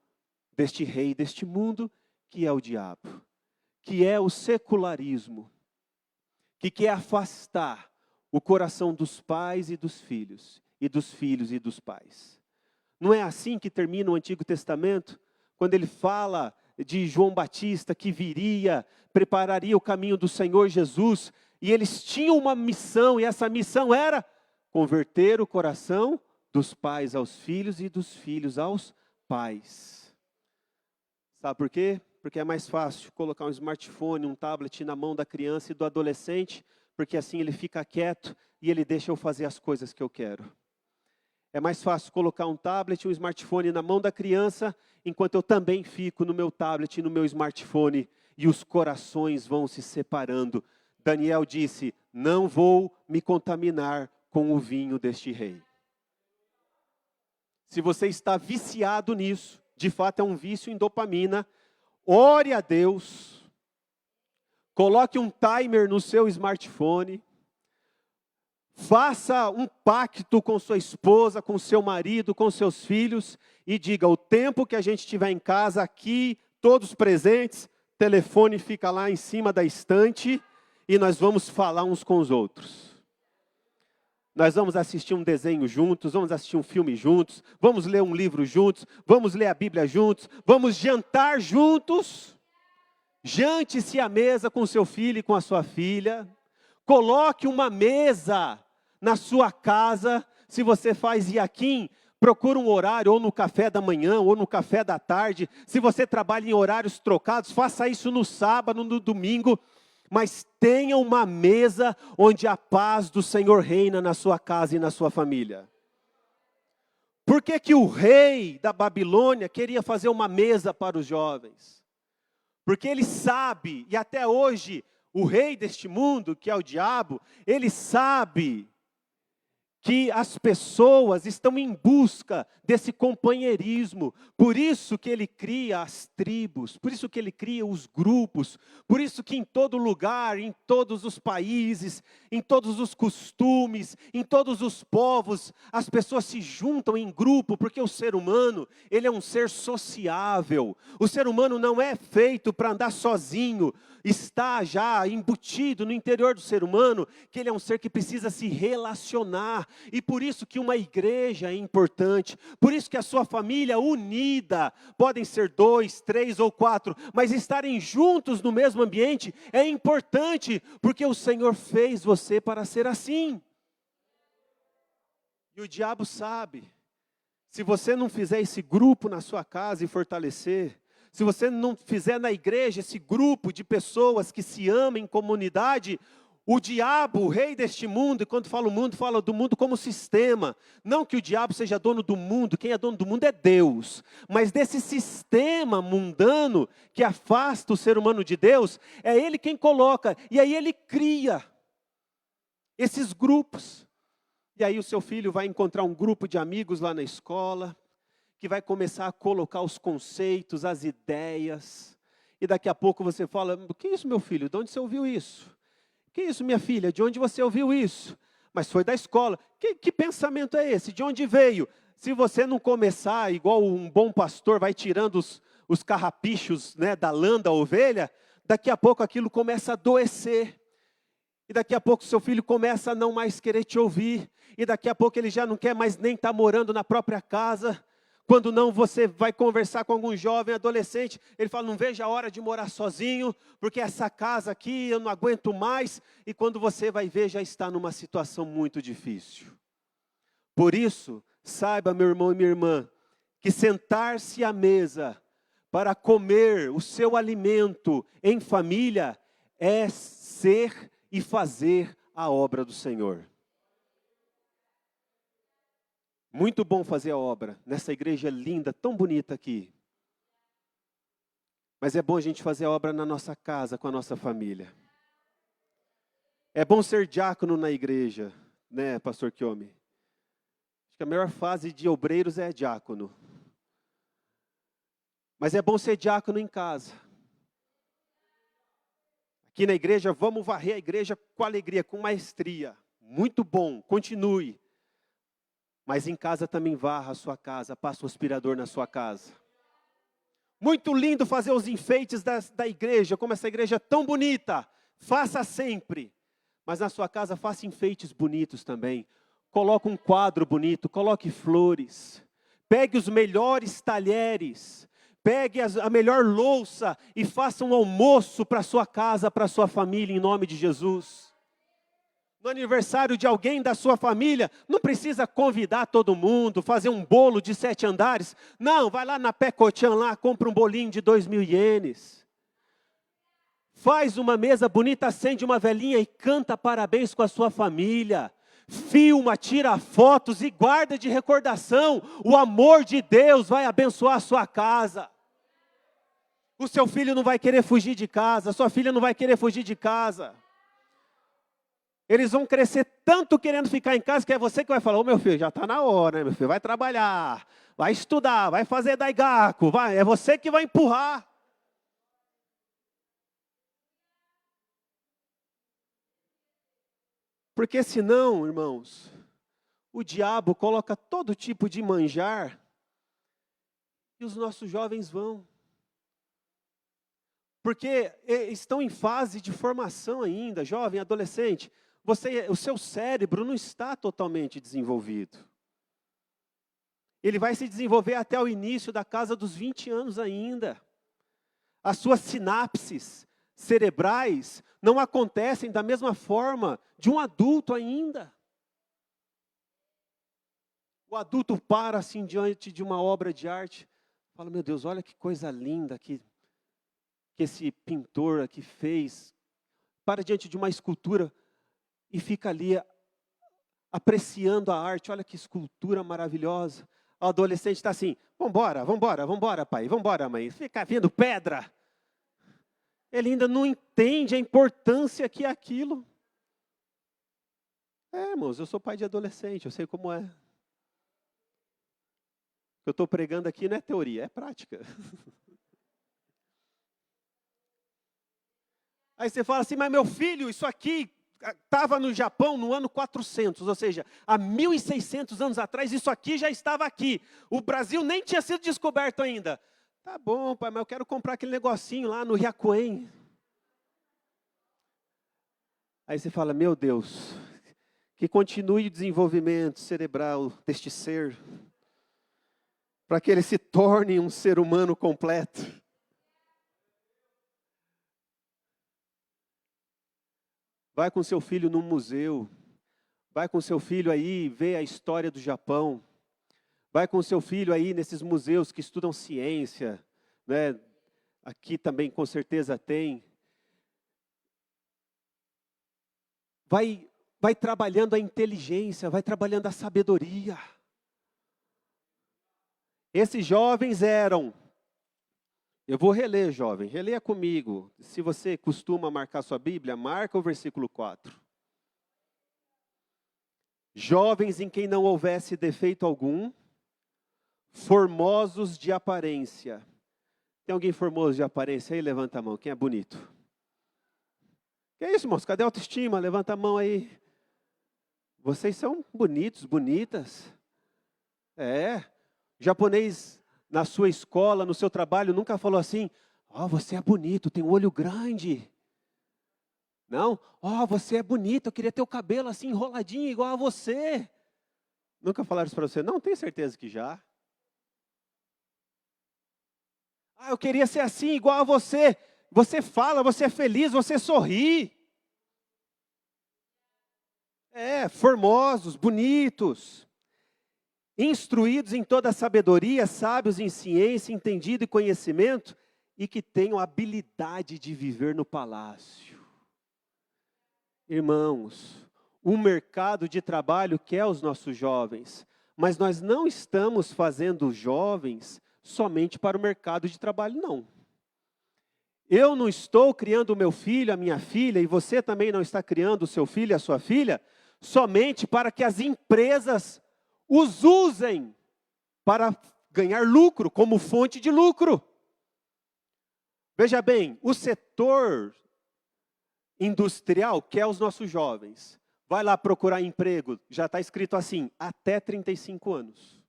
deste rei, deste mundo, que é o diabo, que é o secularismo, que quer afastar o coração dos pais e dos filhos e dos pais. Não é assim que termina o Antigo Testamento? Quando ele fala de João Batista que viria, prepararia o caminho do Senhor Jesus, e eles tinham uma missão, e essa missão era converter o coração dos pais aos filhos e dos filhos aos pais. Sabe por quê? Porque é mais fácil colocar um smartphone, um tablet na mão da criança e do adolescente, porque assim ele fica quieto e ele deixa eu fazer as coisas que eu quero. É mais fácil colocar um tablet, um smartphone na mão da criança, enquanto eu também fico no meu tablet e no meu smartphone, e os corações vão se separando. Daniel disse, não vou me contaminar com o vinho deste rei. Se você está viciado nisso, de fato é um vício em dopamina, ore a Deus, coloque um timer no seu smartphone, faça um pacto com sua esposa, com seu marido, com seus filhos, e diga, o tempo que a gente estiver em casa, aqui, todos presentes, o telefone fica lá em cima da estante, e nós vamos falar uns com os outros. Nós vamos assistir um desenho juntos, vamos assistir um filme juntos, vamos ler um livro juntos, vamos ler a Bíblia juntos, vamos jantar juntos. Jante-se à mesa com seu filho e com a sua filha. Coloque uma mesa na sua casa. Se você faz iaquim, procura um horário, ou no café da manhã, ou no café da tarde. Se você trabalha em horários trocados, faça isso no sábado, no domingo. Mas tenha uma mesa onde a paz do Senhor reina na sua casa e na sua família. Por que que o rei da Babilônia queria fazer uma mesa para os jovens? Porque ele sabe, e até hoje, o rei deste mundo, que é o diabo, ele sabe que as pessoas estão em busca desse companheirismo. Por isso que ele cria as tribos, por isso que ele cria os grupos, por isso que em todo lugar, em todos os países, em todos os costumes, em todos os povos, as pessoas se juntam em grupo, porque o ser humano, ele é um ser sociável. O ser humano não é feito para andar sozinho. Está já embutido no interior do ser humano, que ele é um ser que precisa se relacionar, e por isso que uma igreja é importante, por isso que a sua família unida, podem ser 2, 3 ou 4, mas estarem juntos no mesmo ambiente é importante, porque o Senhor fez você para ser assim. E o diabo sabe, se você não fizer esse grupo na sua casa e fortalecer, se você não fizer na igreja esse grupo de pessoas que se amam em comunidade, o diabo, o rei deste mundo, e quando fala o mundo, fala do mundo como sistema. Não que o diabo seja dono do mundo, quem é dono do mundo é Deus. Mas desse sistema mundano que afasta o ser humano de Deus, é ele quem coloca. E aí ele cria esses grupos. E aí o seu filho vai encontrar um grupo de amigos lá na escola, que vai começar a colocar os conceitos, as ideias, e daqui a pouco você fala, o que é isso, meu filho? De onde você ouviu isso? O que é isso, minha filha? De onde você ouviu isso? Mas foi da escola. Que pensamento é esse? De onde veio? Se você não começar, igual um bom pastor, vai tirando os carrapichos, né, da lã da ovelha, daqui a pouco aquilo começa a adoecer. E daqui a pouco seu filho começa a não mais querer te ouvir. E daqui a pouco ele já não quer mais nem estar morando na própria casa. Quando não, você vai conversar com algum jovem, adolescente, ele fala, não vejo a hora de morar sozinho, porque essa casa aqui eu não aguento mais, e quando você vai ver, já está numa situação muito difícil. Por isso, saiba, meu irmão e minha irmã, que sentar-se à mesa para comer o seu alimento em família é ser e fazer a obra do Senhor. Muito bom fazer a obra nessa igreja linda, tão bonita aqui. Mas é bom a gente fazer a obra na nossa casa, com a nossa família. É bom ser diácono na igreja, né, pastor Kiomi? Acho que a melhor fase de obreiros é diácono. Mas é bom ser diácono em casa. Aqui na igreja, vamos varrer a igreja com alegria, com maestria. Muito bom, continue. Mas em casa também varra a sua casa, passa o aspirador na sua casa. Muito lindo fazer os enfeites da igreja, como essa igreja é tão bonita. Faça sempre. Mas na sua casa, faça enfeites bonitos também. Coloque um quadro bonito, coloque flores. Pegue os melhores talheres. Pegue a melhor louça e faça um almoço para a sua casa, para a sua família, em nome de Jesus. No aniversário de alguém da sua família, não precisa convidar todo mundo, fazer um bolo de 7 andares. Não, vai lá na Pecotchan lá, compra um bolinho de 2.000 ienes. Faz uma mesa bonita, acende uma velinha e canta parabéns com a sua família. Filma, tira fotos e guarda de recordação. O amor de Deus vai abençoar a sua casa. O seu filho não vai querer fugir de casa, a sua filha não vai querer fugir de casa. Eles vão crescer tanto querendo ficar em casa, que é você que vai falar: ô meu filho, já está na hora, né, meu filho? Vai trabalhar, vai estudar, vai fazer daigaku, vai, é você que vai empurrar. Porque senão, irmãos, o diabo coloca todo tipo de manjar e os nossos jovens vão. Porque estão em fase de formação ainda, jovem, adolescente. O seu cérebro não está totalmente desenvolvido. Ele vai se desenvolver até o início da casa dos 20 anos ainda. As suas sinapses cerebrais não acontecem da mesma forma de um adulto ainda. O adulto para assim diante de uma obra de arte, fala: meu Deus, olha que coisa linda que esse pintor aqui fez. Para diante de uma escultura e fica ali apreciando a arte. Olha que escultura maravilhosa. O adolescente está assim: vambora, pai, vambora, mãe. Fica vendo pedra. Ele ainda não entende a importância que é aquilo. Irmãos, eu sou pai de adolescente, eu sei como é. O que eu estou pregando aqui não é teoria, é prática. Aí você fala assim: mas meu filho, isso aqui estava no Japão no ano 400, ou seja, há 1.600 anos atrás, isso aqui já estava aqui. O Brasil nem tinha sido descoberto ainda. Tá bom, pai, mas eu quero comprar aquele negocinho lá no Ryakuen. Aí você fala: meu Deus, que continue o desenvolvimento cerebral deste ser, para que ele se torne um ser humano completo. Vai com seu filho num museu. Vai com seu filho aí ver a história do Japão. Vai com seu filho aí nesses museus que estudam ciência, né? Aqui também com certeza tem. Vai trabalhando a inteligência, vai trabalhando a sabedoria. Esses jovens eram... Eu vou reler, jovem, releia comigo. Se você costuma marcar sua Bíblia, marca o versículo 4. Jovens em quem não houvesse defeito algum, formosos de aparência. Tem alguém formoso de aparência aí? Levanta a mão. Quem é bonito? Que é isso, irmãos? Cadê a autoestima? Levanta a mão aí. Vocês são bonitos, bonitas. Japonês na sua escola, no seu trabalho, nunca falou assim: ó, você é bonito, tem um olho grande. Não, ó, você é bonito, eu queria ter o cabelo assim enroladinho igual a você. Nunca falaram isso para você? Não, tenho certeza que já. Ah, eu queria ser assim igual a você. Você fala, você é feliz, você sorri. Formosos, bonitos. Instruídos em toda a sabedoria, sábios em ciência, entendido e conhecimento, e que tenham habilidade de viver no palácio. Irmãos, o mercado de trabalho quer os nossos jovens, mas nós não estamos fazendo jovens somente para o mercado de trabalho, não. Eu não estou criando o meu filho, a minha filha, e você também não está criando o seu filho, a sua filha, somente para que as empresas os usem para ganhar lucro, como fonte de lucro. Veja bem, o setor industrial quer os nossos jovens. Vai lá procurar emprego, já está escrito assim, até 35 anos.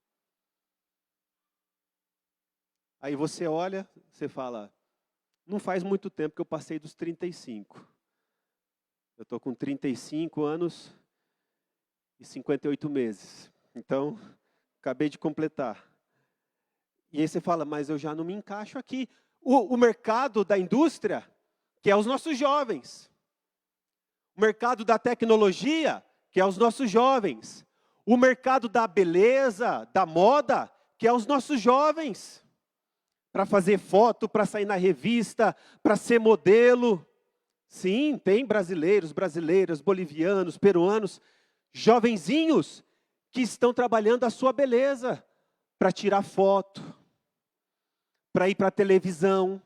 Aí você olha, você fala, não faz muito tempo que eu passei dos 35. Eu estou com 35 anos e 58 meses. Então, acabei de completar. E aí você fala, mas eu já não me encaixo aqui. O mercado da indústria, que é os nossos jovens. O mercado da tecnologia, que é os nossos jovens. O mercado da beleza, da moda, que é os nossos jovens. Para fazer foto, para sair na revista, para ser modelo. Sim, tem brasileiros, brasileiras, bolivianos, peruanos, jovenzinhos que estão trabalhando a sua beleza para tirar foto, para ir para a televisão.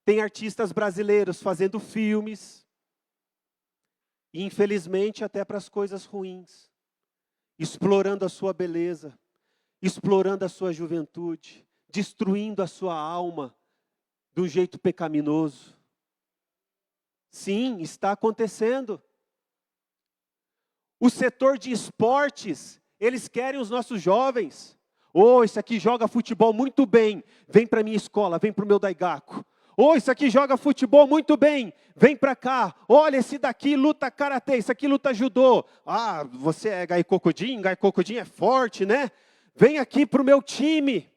Tem artistas brasileiros fazendo filmes. E, infelizmente, até para as coisas ruins. Explorando a sua beleza, explorando a sua juventude, destruindo a sua alma de um jeito pecaminoso. Sim, está acontecendo. O setor de esportes, eles querem os nossos jovens. Oh, esse aqui joga futebol muito bem, vem para a minha escola, vem para o meu daigaku. Oh, esse aqui joga futebol muito bem, vem para cá. Olha, esse daqui luta karatê, esse aqui luta judô. Ah, você é gaikokudin é forte, né? Vem aqui para o meu time.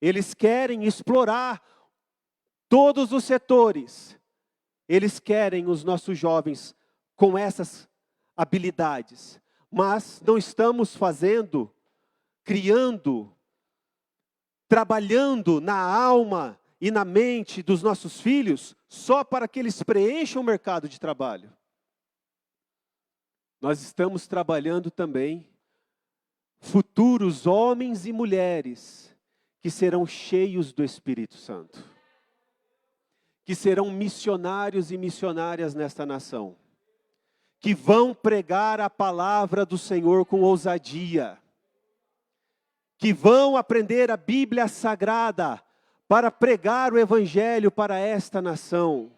Eles querem explorar todos os setores. Eles querem os nossos jovens com essas habilidades. Mas não estamos fazendo, criando, trabalhando na alma e na mente dos nossos filhos só para que eles preencham o mercado de trabalho. Nós estamos trabalhando também futuros homens e mulheres que serão cheios do Espírito Santo, que serão missionários e missionárias nesta nação, que vão pregar a palavra do Senhor com ousadia, que vão aprender a Bíblia Sagrada para pregar o Evangelho para esta nação.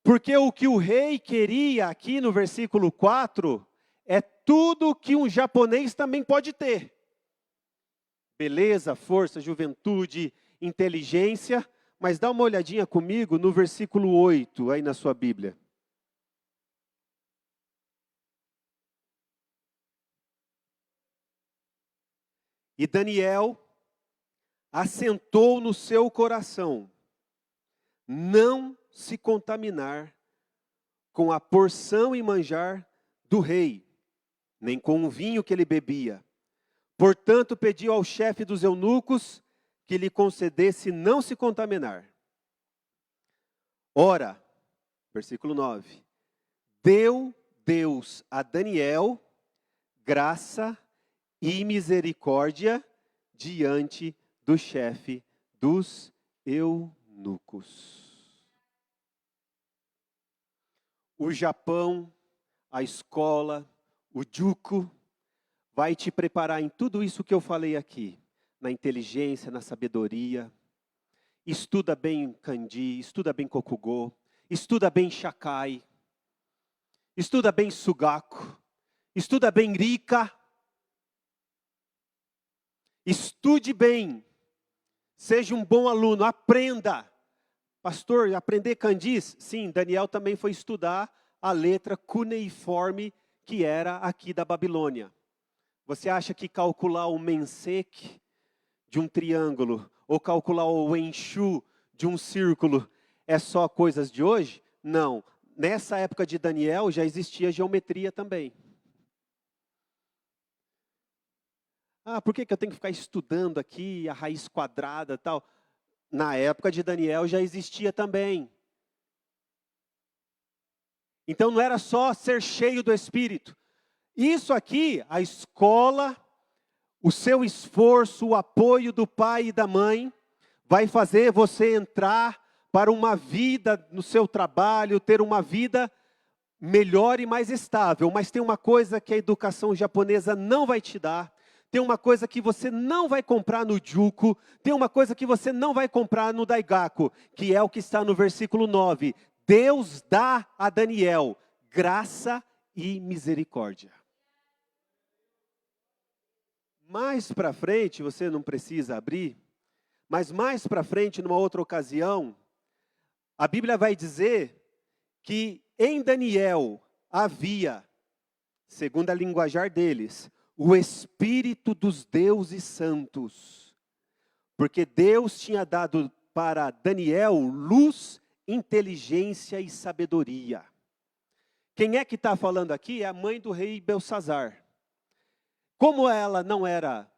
Porque o que o rei queria aqui no versículo 4 é tudo que um japonês também pode ter. Beleza, força, juventude, inteligência, mas dá uma olhadinha comigo no versículo 8, aí na sua Bíblia. E Daniel assentou no seu coração não se contaminar com a porção e manjar do rei, nem com o vinho que ele bebia. Portanto, pediu ao chefe dos eunucos que lhe concedesse não se contaminar. Ora, versículo 9, deu Deus a Daniel graça e misericórdia diante do chefe dos eunucos. O Japão, a escola, o juku, vai te preparar em tudo isso que eu falei aqui, na inteligência, na sabedoria. Estuda bem kanji, estuda bem kokugo, estuda bem shakai, estuda bem sugaku, estuda bem rika. Estude bem, seja um bom aluno, aprenda. Pastor, aprender kanjis? Sim, Daniel também foi estudar a letra cuneiforme que era aqui da Babilônia. Você acha que calcular o mensek de um triângulo ou calcular o enshu de um círculo é só coisas de hoje? Não. Nessa época de Daniel já existia geometria também. Ah, por que eu tenho que ficar estudando aqui a raiz quadrada e tal? Na época de Daniel já existia também. Então não era só ser cheio do Espírito. Isso aqui, a escola, o seu esforço, o apoio do pai e da mãe, vai fazer você entrar para uma vida no seu trabalho, ter uma vida melhor e mais estável. Mas tem uma coisa que a educação japonesa não vai te dar. Tem uma coisa que você não vai comprar no Juko. Tem uma coisa que você não vai comprar no Daigaku, que é o que está no versículo 9. Deus dá a Daniel graça e misericórdia. Mais para frente, você não precisa abrir, mas mais para frente, numa outra ocasião, a Bíblia vai dizer que em Daniel havia, segundo a linguajar deles, o Espírito dos deuses santos. Porque Deus tinha dado para Daniel luz, inteligência e sabedoria. Quem é que está falando aqui é a mãe do rei Belsazar. Como ela não era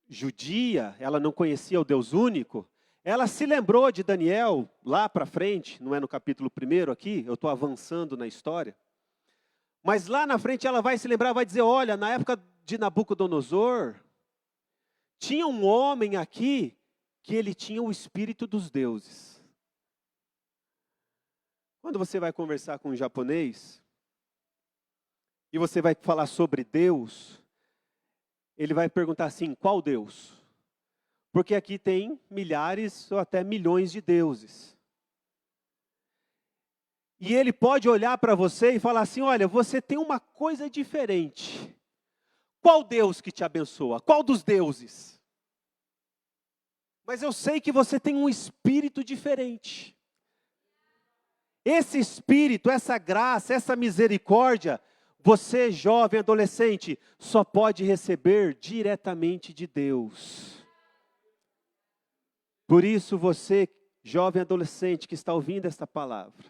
judia, ela não conhecia o Deus único, ela se lembrou de Daniel lá para frente, não é no capítulo 1 aqui, eu estou avançando na história. Mas lá na frente ela vai se lembrar, vai dizer, olha, na época de Nabucodonosor, tinha um homem aqui que ele tinha o espírito dos deuses. Quando você vai conversar com um japonês, e você vai falar sobre Deus, ele vai perguntar assim, qual Deus? Porque aqui tem milhares ou até milhões de deuses. E ele pode olhar para você e falar assim, olha, você tem uma coisa diferente. Qual Deus que te abençoa? Qual dos deuses? Mas eu sei que você tem um espírito diferente. Esse espírito, essa graça, essa misericórdia, você, jovem, adolescente, só pode receber diretamente de Deus. Por isso você, jovem adolescente que está ouvindo esta palavra,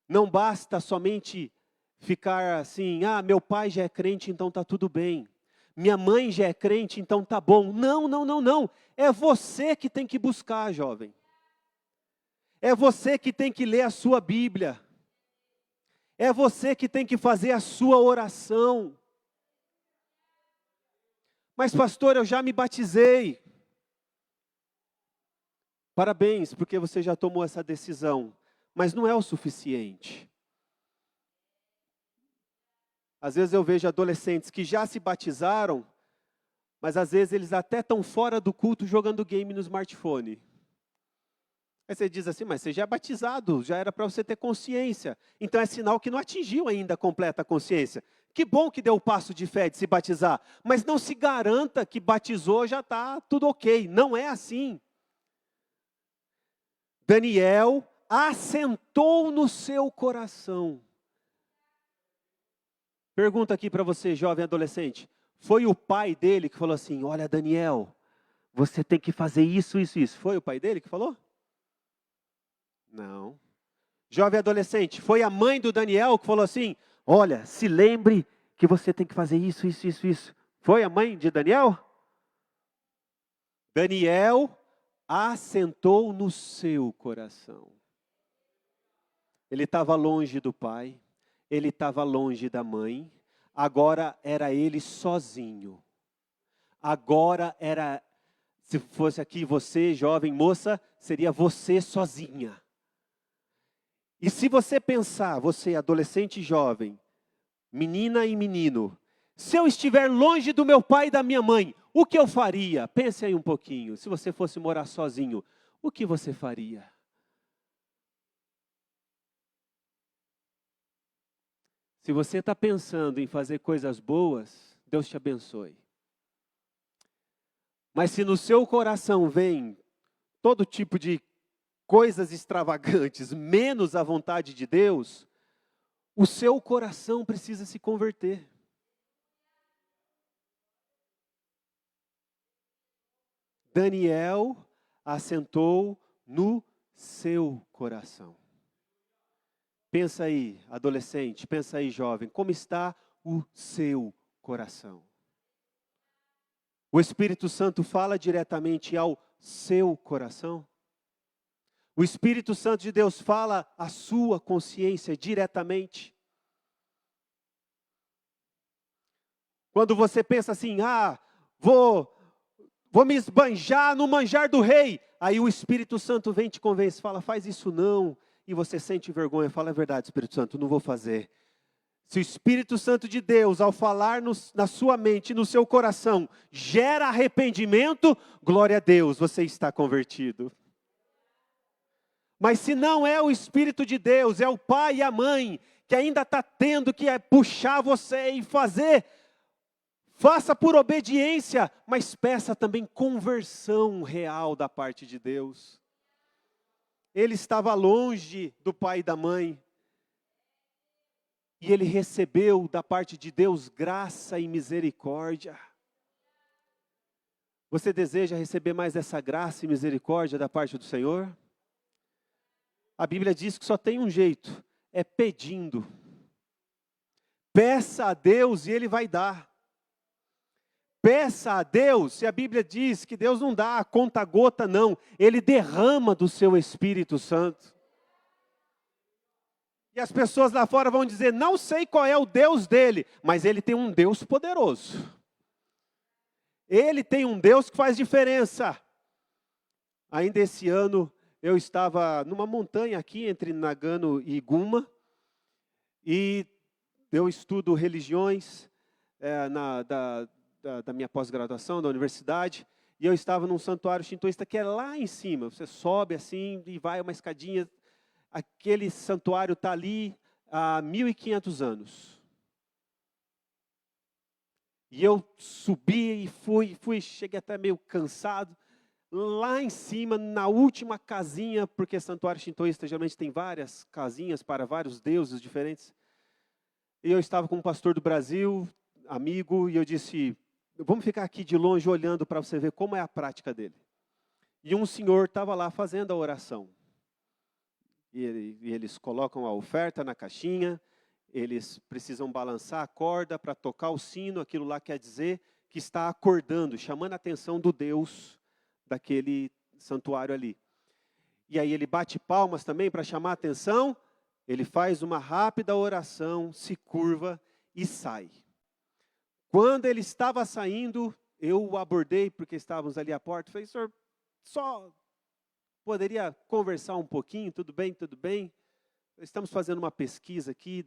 não basta somente ficar assim, meu pai já é crente, então está tudo bem. Minha mãe já é crente, então está bom. Não, não, não, não. É você que tem que buscar, jovem. É você que tem que ler a sua Bíblia. É você que tem que fazer a sua oração. Mas pastor, eu já me batizei. Parabéns, porque você já tomou essa decisão. Mas não é o suficiente. Às vezes eu vejo adolescentes que já se batizaram, mas às vezes eles até estão fora do culto jogando game no smartphone. Aí você diz assim, mas você já é batizado, já era para você ter consciência. Então é sinal que não atingiu ainda a completa consciência. Que bom que deu o passo de fé de se batizar, mas não se garanta que batizou já está tudo ok. Não é assim. Daniel assentou no seu coração. Pergunta aqui para você, jovem adolescente. Foi o pai dele que falou assim, olha Daniel, você tem que fazer isso, isso, isso. Foi o pai dele que falou? Não. Jovem adolescente, foi a mãe do Daniel que falou assim, olha, se lembre que você tem que fazer isso, isso, isso, isso. Foi a mãe de Daniel? Daniel assentou no seu coração. Ele estava longe do pai, ele estava longe da mãe, agora era ele sozinho. Agora era, se fosse aqui você, jovem moça, seria você sozinha. E se você pensar, você adolescente e jovem, menina e menino, se eu estiver longe do meu pai e da minha mãe, o que eu faria? Pense aí um pouquinho, se você fosse morar sozinho, o que você faria? Se você está pensando em fazer coisas boas, Deus te abençoe. Mas se no seu coração vem todo tipo de coisas extravagantes, menos a vontade de Deus, o seu coração precisa se converter. Daniel assentou no seu coração. Pensa aí, adolescente, pensa aí, jovem, como está o seu coração? O Espírito Santo fala diretamente ao seu coração? O Espírito Santo de Deus fala à sua consciência diretamente? Quando você pensa assim, vou vou me esbanjar no manjar do rei. Aí o Espírito Santo vem e te convence, fala, faz isso não. E você sente vergonha, fala, é verdade, Espírito Santo, não vou fazer. Se o Espírito Santo de Deus, ao falar na sua mente, no seu coração, gera arrependimento, glória a Deus, você está convertido. Mas se não é o Espírito de Deus, é o pai e a mãe, que ainda está tendo que puxar você e fazer, faça por obediência, mas peça também conversão real da parte de Deus. Ele estava longe do pai e da mãe, e ele recebeu da parte de Deus graça e misericórdia. Você deseja receber mais dessa graça e misericórdia da parte do Senhor? A Bíblia diz que só tem um jeito, é pedindo. Peça a Deus e Ele vai dar. Peça a Deus, se a Bíblia diz que Deus não dá a conta gota não, Ele derrama do seu Espírito Santo. E as pessoas lá fora vão dizer, não sei qual é o Deus dele, mas ele tem um Deus poderoso. Ele tem um Deus que faz diferença. Ainda esse ano, eu estava numa montanha aqui entre Nagano e Guma, e eu estudo religiões da minha pós-graduação, da universidade, e eu estava num santuário shintoísta que é lá em cima. Você sobe assim e vai uma escadinha. Aquele santuário está ali há 1.500 anos. E eu subi e fui, cheguei até meio cansado. Lá em cima, na última casinha, porque santuário shintoísta geralmente tem várias casinhas para vários deuses diferentes. E eu estava com um pastor do Brasil, amigo, e eu disse, vamos ficar aqui de longe olhando para você ver como é a prática dele. E um senhor estava lá fazendo a oração. E eles colocam a oferta na caixinha, eles precisam balançar a corda para tocar o sino, aquilo lá quer dizer que está acordando, chamando a atenção do Deus daquele santuário ali. E aí ele bate palmas também para chamar a atenção, ele faz uma rápida oração, se curva e sai. Quando ele estava saindo, eu o abordei, porque estávamos ali à porta, falei, senhor, só poderia conversar um pouquinho, tudo bem, tudo bem? Estamos fazendo uma pesquisa aqui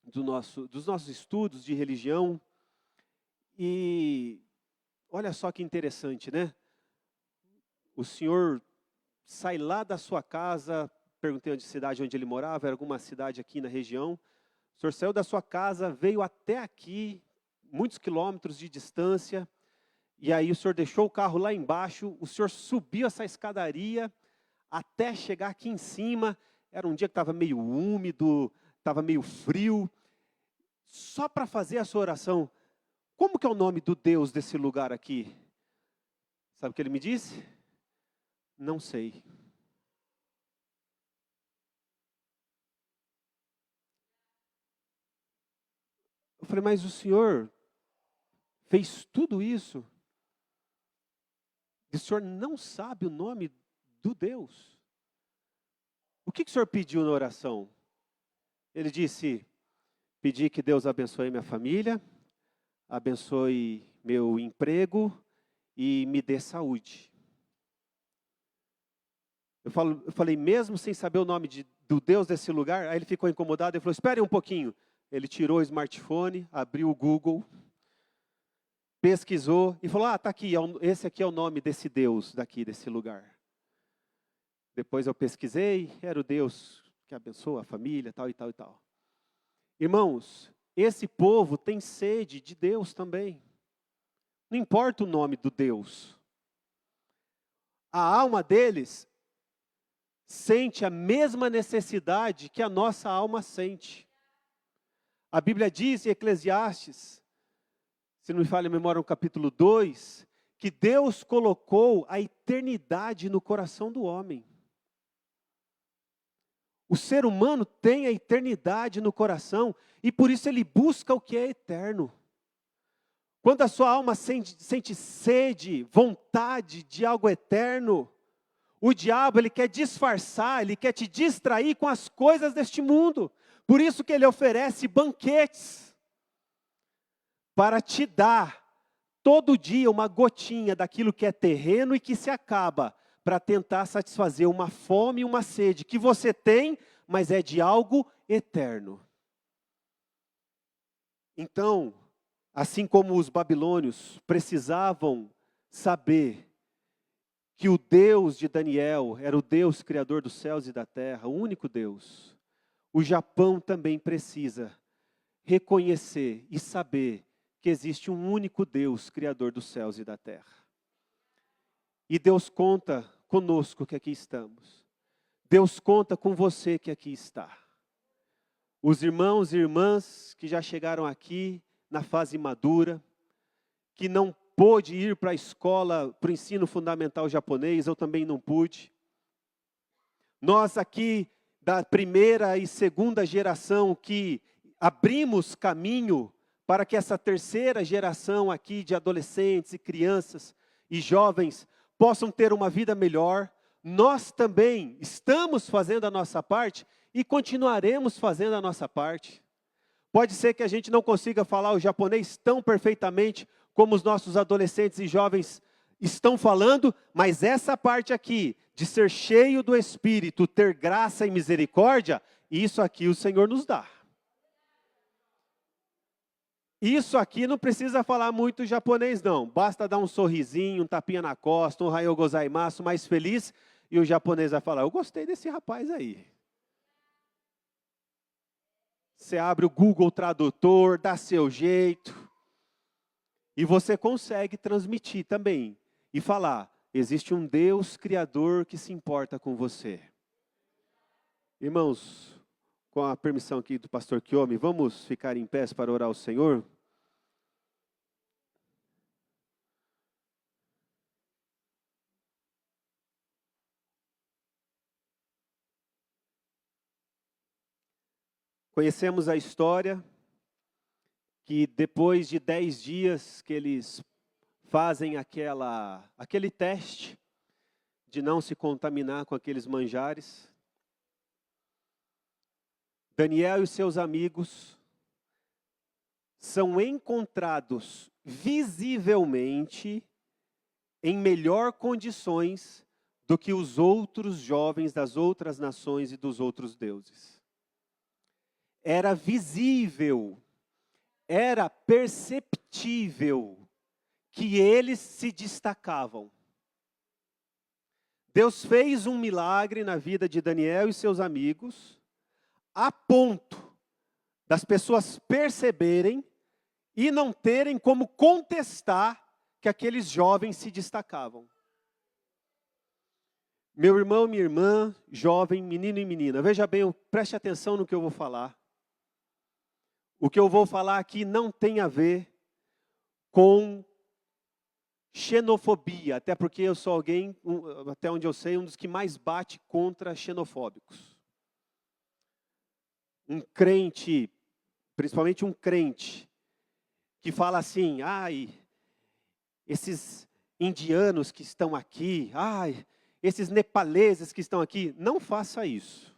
dos nossos estudos de religião. E olha só que interessante, né? O senhor sai lá da sua casa, perguntei onde cidade onde ele morava, era alguma cidade aqui na região. O senhor saiu da sua casa, veio até aqui, muitos quilômetros de distância, e aí o senhor deixou o carro lá embaixo, o senhor subiu essa escadaria até chegar aqui em cima. Era um dia que estava meio úmido, estava meio frio, só para fazer a sua oração. Como que é o nome do Deus desse lugar aqui? Sabe o que ele me disse? Não sei. Eu falei, mas o senhor fez tudo isso? E o senhor não sabe o nome do Deus? O que o senhor pediu na oração? Ele disse, pedi que Deus abençoe minha família, abençoe meu emprego e me dê saúde. Eu falei, mesmo sem saber o nome do Deus desse lugar, aí ele ficou incomodado e falou, espere um pouquinho. Ele tirou o smartphone, abriu o Google, pesquisou e falou, está aqui, esse aqui é o nome desse Deus daqui, desse lugar. Depois eu pesquisei, era o Deus que abençoa a família, tal e tal e tal. Irmãos, esse povo tem sede de Deus também. Não importa o nome do Deus. A alma deles sente a mesma necessidade que a nossa alma sente. A Bíblia diz em Eclesiastes, se não me falha a memória, no capítulo 2, que Deus colocou a eternidade no coração do homem. O ser humano tem a eternidade no coração e por isso ele busca o que é eterno. Quando a sua alma sente sede, vontade de algo eterno, o diabo ele quer disfarçar, ele quer te distrair com as coisas deste mundo. Por isso que ele oferece banquetes para te dar todo dia uma gotinha daquilo que é terreno e que se acaba, para tentar satisfazer uma fome e uma sede que você tem, mas é de algo eterno. Então, assim como os babilônios precisavam saber que o Deus de Daniel era o Deus criador dos céus e da terra, o único Deus, o Japão também precisa reconhecer e saber que existe um único Deus criador dos céus e da terra. E Deus conta conosco que aqui estamos. Deus conta com você que aqui está. Os irmãos e irmãs que já chegaram aqui na fase madura, que não pôde ir para a escola, para o ensino fundamental japonês, eu também não pude. Nós aqui da primeira e segunda geração que abrimos caminho para que essa terceira geração aqui de adolescentes e crianças e jovens possam ter uma vida melhor, nós também estamos fazendo a nossa parte e continuaremos fazendo a nossa parte. Pode ser que a gente não consiga falar o japonês tão perfeitamente como os nossos adolescentes e jovens estão falando, mas essa parte aqui, de ser cheio do Espírito, ter graça e misericórdia, isso aqui o Senhor nos dá. Isso aqui não precisa falar muito japonês não, basta dar um sorrisinho, um tapinha na costa, um Ohayou gozaimasu mais feliz, e o japonês vai falar, eu gostei desse rapaz aí. Você abre o Google Tradutor, dá seu jeito, e você consegue transmitir também, e falar, existe um Deus Criador que se importa com você. Irmãos, com a permissão aqui do pastor Kiyomi, vamos ficar em pé para orar ao Senhor? Conhecemos a história que depois de 10 dias que eles fazem aquele teste de não se contaminar com aqueles manjares, Daniel e seus amigos são encontrados visivelmente em melhor condições do que os outros jovens das outras nações e dos outros deuses. Era visível, era perceptível que eles se destacavam. Deus fez um milagre na vida de Daniel e seus amigos, a ponto das pessoas perceberem e não terem como contestar que aqueles jovens se destacavam. Meu irmão, minha irmã, jovem, menino e menina, veja bem, preste atenção no que eu vou falar. O que eu vou falar aqui não tem a ver com xenofobia, até porque eu sou alguém, até onde eu sei, um dos que mais bate contra xenofóbicos. Um crente, principalmente um crente, que fala assim, ai, esses indianos que estão aqui, ai, esses nepaleses que estão aqui, não faça isso.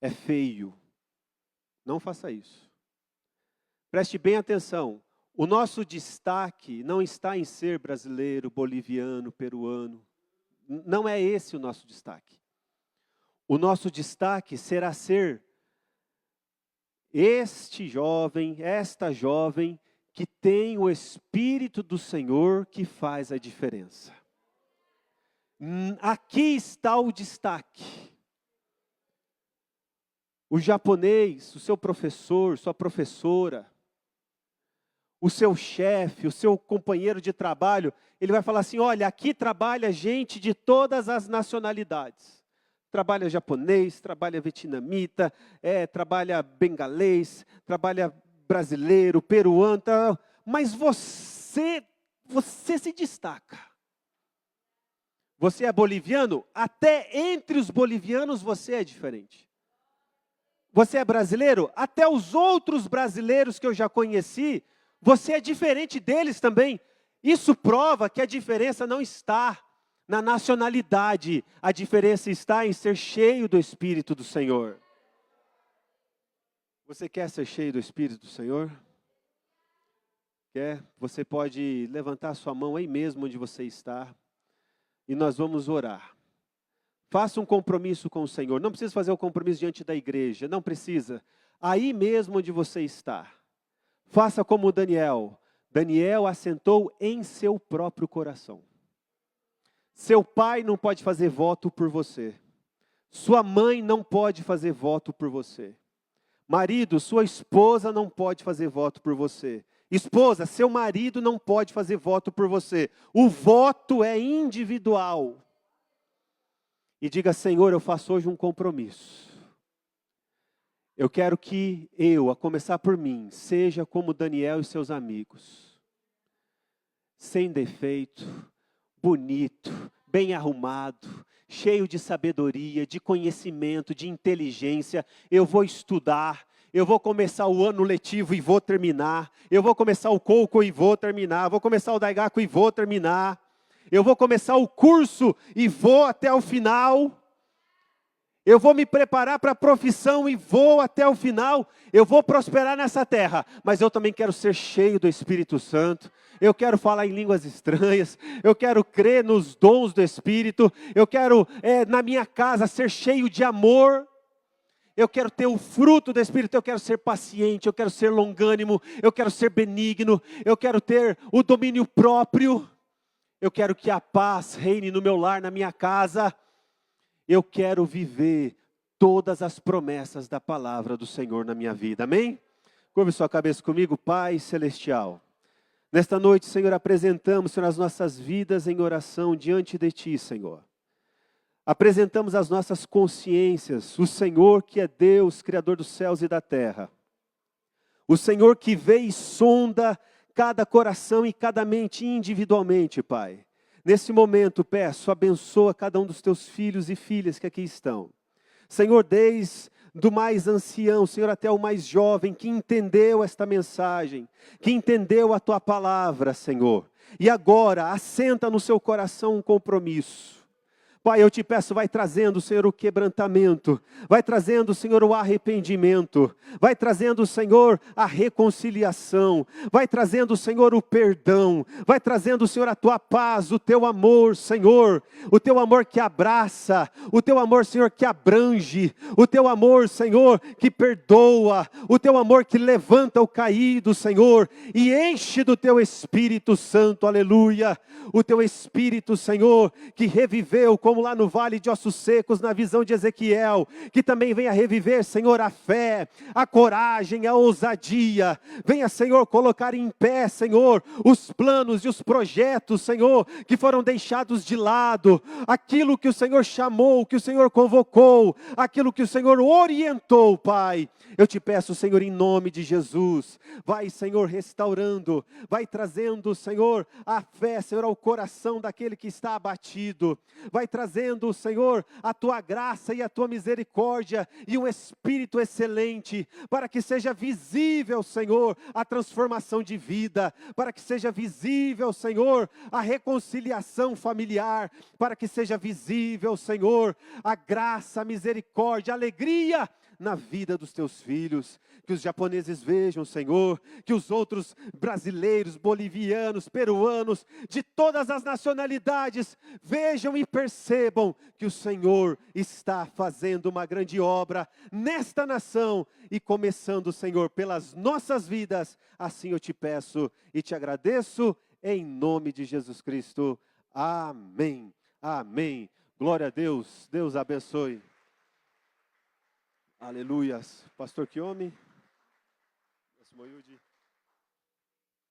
É feio. Não faça isso. Preste bem atenção. O nosso destaque não está em ser brasileiro, boliviano, peruano. Não é esse o nosso destaque. O nosso destaque será ser este jovem, esta jovem, que tem o Espírito do Senhor que faz a diferença. Aqui está o destaque. O japonês, o seu professor, sua professora, o seu chefe, o seu companheiro de trabalho, ele vai falar assim, olha, aqui trabalha gente de todas as nacionalidades. Trabalha japonês, trabalha vietnamita, trabalha bengalês, trabalha brasileiro, peruano, mas você se destaca. Você é boliviano? Até entre os bolivianos você é diferente. Você é brasileiro? Até os outros brasileiros que eu já conheci, você é diferente deles também. Isso prova que a diferença não está na nacionalidade, a diferença está em ser cheio do Espírito do Senhor. Você quer ser cheio do Espírito do Senhor? Você pode levantar sua mão aí mesmo onde você está e nós vamos orar. Faça um compromisso com o Senhor. Não precisa fazer o compromisso diante da igreja, não precisa. Aí mesmo onde você está. Faça como Daniel. Daniel assentou em seu próprio coração. Seu pai não pode fazer voto por você. Sua mãe não pode fazer voto por você. Marido, sua esposa não pode fazer voto por você. Esposa, seu marido não pode fazer voto por você. O voto é individual. E diga, Senhor, eu faço hoje um compromisso. Eu quero que eu, a começar por mim, seja como Daniel e seus amigos. Sem defeito, bonito, bem arrumado, cheio de sabedoria, de conhecimento, de inteligência. Eu vou estudar. Eu vou começar o ano letivo e vou terminar. Eu vou começar o Coco e vou terminar. Vou começar o Daigaku e vou terminar. Eu vou começar o curso e vou até o final. Eu vou me preparar para a profissão e vou até o final. Eu vou prosperar nessa terra. Mas eu também quero ser cheio do Espírito Santo. Eu quero falar em línguas estranhas. Eu quero crer nos dons do Espírito. Eu quero, na minha casa, ser cheio de amor. Eu quero ter o fruto do Espírito, eu quero ser paciente, eu quero ser longânimo, eu quero ser benigno, eu quero ter o domínio próprio, eu quero que a paz reine no meu lar, na minha casa, eu quero viver todas as promessas da palavra do Senhor na minha vida, amém? Curve sua cabeça comigo, Pai Celestial. Nesta noite, Senhor, apresentamos, Senhor, as nossas vidas em oração diante de Ti, Senhor. Apresentamos as nossas consciências, o Senhor que é Deus, Criador dos céus e da terra. O Senhor que vê e sonda cada coração e cada mente individualmente, Pai. Nesse momento, peço, abençoa cada um dos Teus filhos e filhas que aqui estão. Senhor, desde do mais ancião, Senhor, até o mais jovem, que entendeu esta mensagem, que entendeu a Tua palavra, Senhor. E agora, assenta no seu coração um compromisso. Pai, eu te peço, vai trazendo, Senhor, o quebrantamento, vai trazendo, Senhor, o arrependimento, vai trazendo, Senhor, a reconciliação, vai trazendo, Senhor, o perdão, vai trazendo, Senhor, a tua paz, o teu amor, Senhor, o teu amor que abraça, o teu amor, Senhor, que abrange, o teu amor, Senhor, que perdoa, o teu amor que levanta o caído, Senhor, e enche do teu Espírito Santo, aleluia, o teu Espírito, Senhor, que reviveu, como lá no vale de ossos secos, na visão de Ezequiel, que também venha reviver, Senhor, a fé, a coragem, a ousadia, venha, Senhor, colocar em pé, Senhor, os planos e os projetos, Senhor, que foram deixados de lado, aquilo que o Senhor chamou, que o Senhor convocou, aquilo que o Senhor orientou, Pai. Eu te peço, Senhor, em nome de Jesus, vai, Senhor, restaurando, vai trazendo, Senhor, a fé, Senhor, ao coração daquele que está abatido, vai trazendo, Senhor, a Tua graça e a Tua misericórdia e um Espírito excelente, para que seja visível, Senhor, a transformação de vida, para que seja visível, Senhor, a reconciliação familiar, para que seja visível, Senhor, a graça, a misericórdia, a alegria na vida dos Teus filhos, que os japoneses vejam, Senhor, que os outros brasileiros, bolivianos, peruanos, de todas as nacionalidades, vejam e percebam que o Senhor está fazendo uma grande obra nesta nação e começando, Senhor, pelas nossas vidas. Assim eu te peço e te agradeço em nome de Jesus Cristo. Amém. Amém. Glória a Deus. Deus abençoe. Aleluias. Pastor Kiyomi. Moyudi.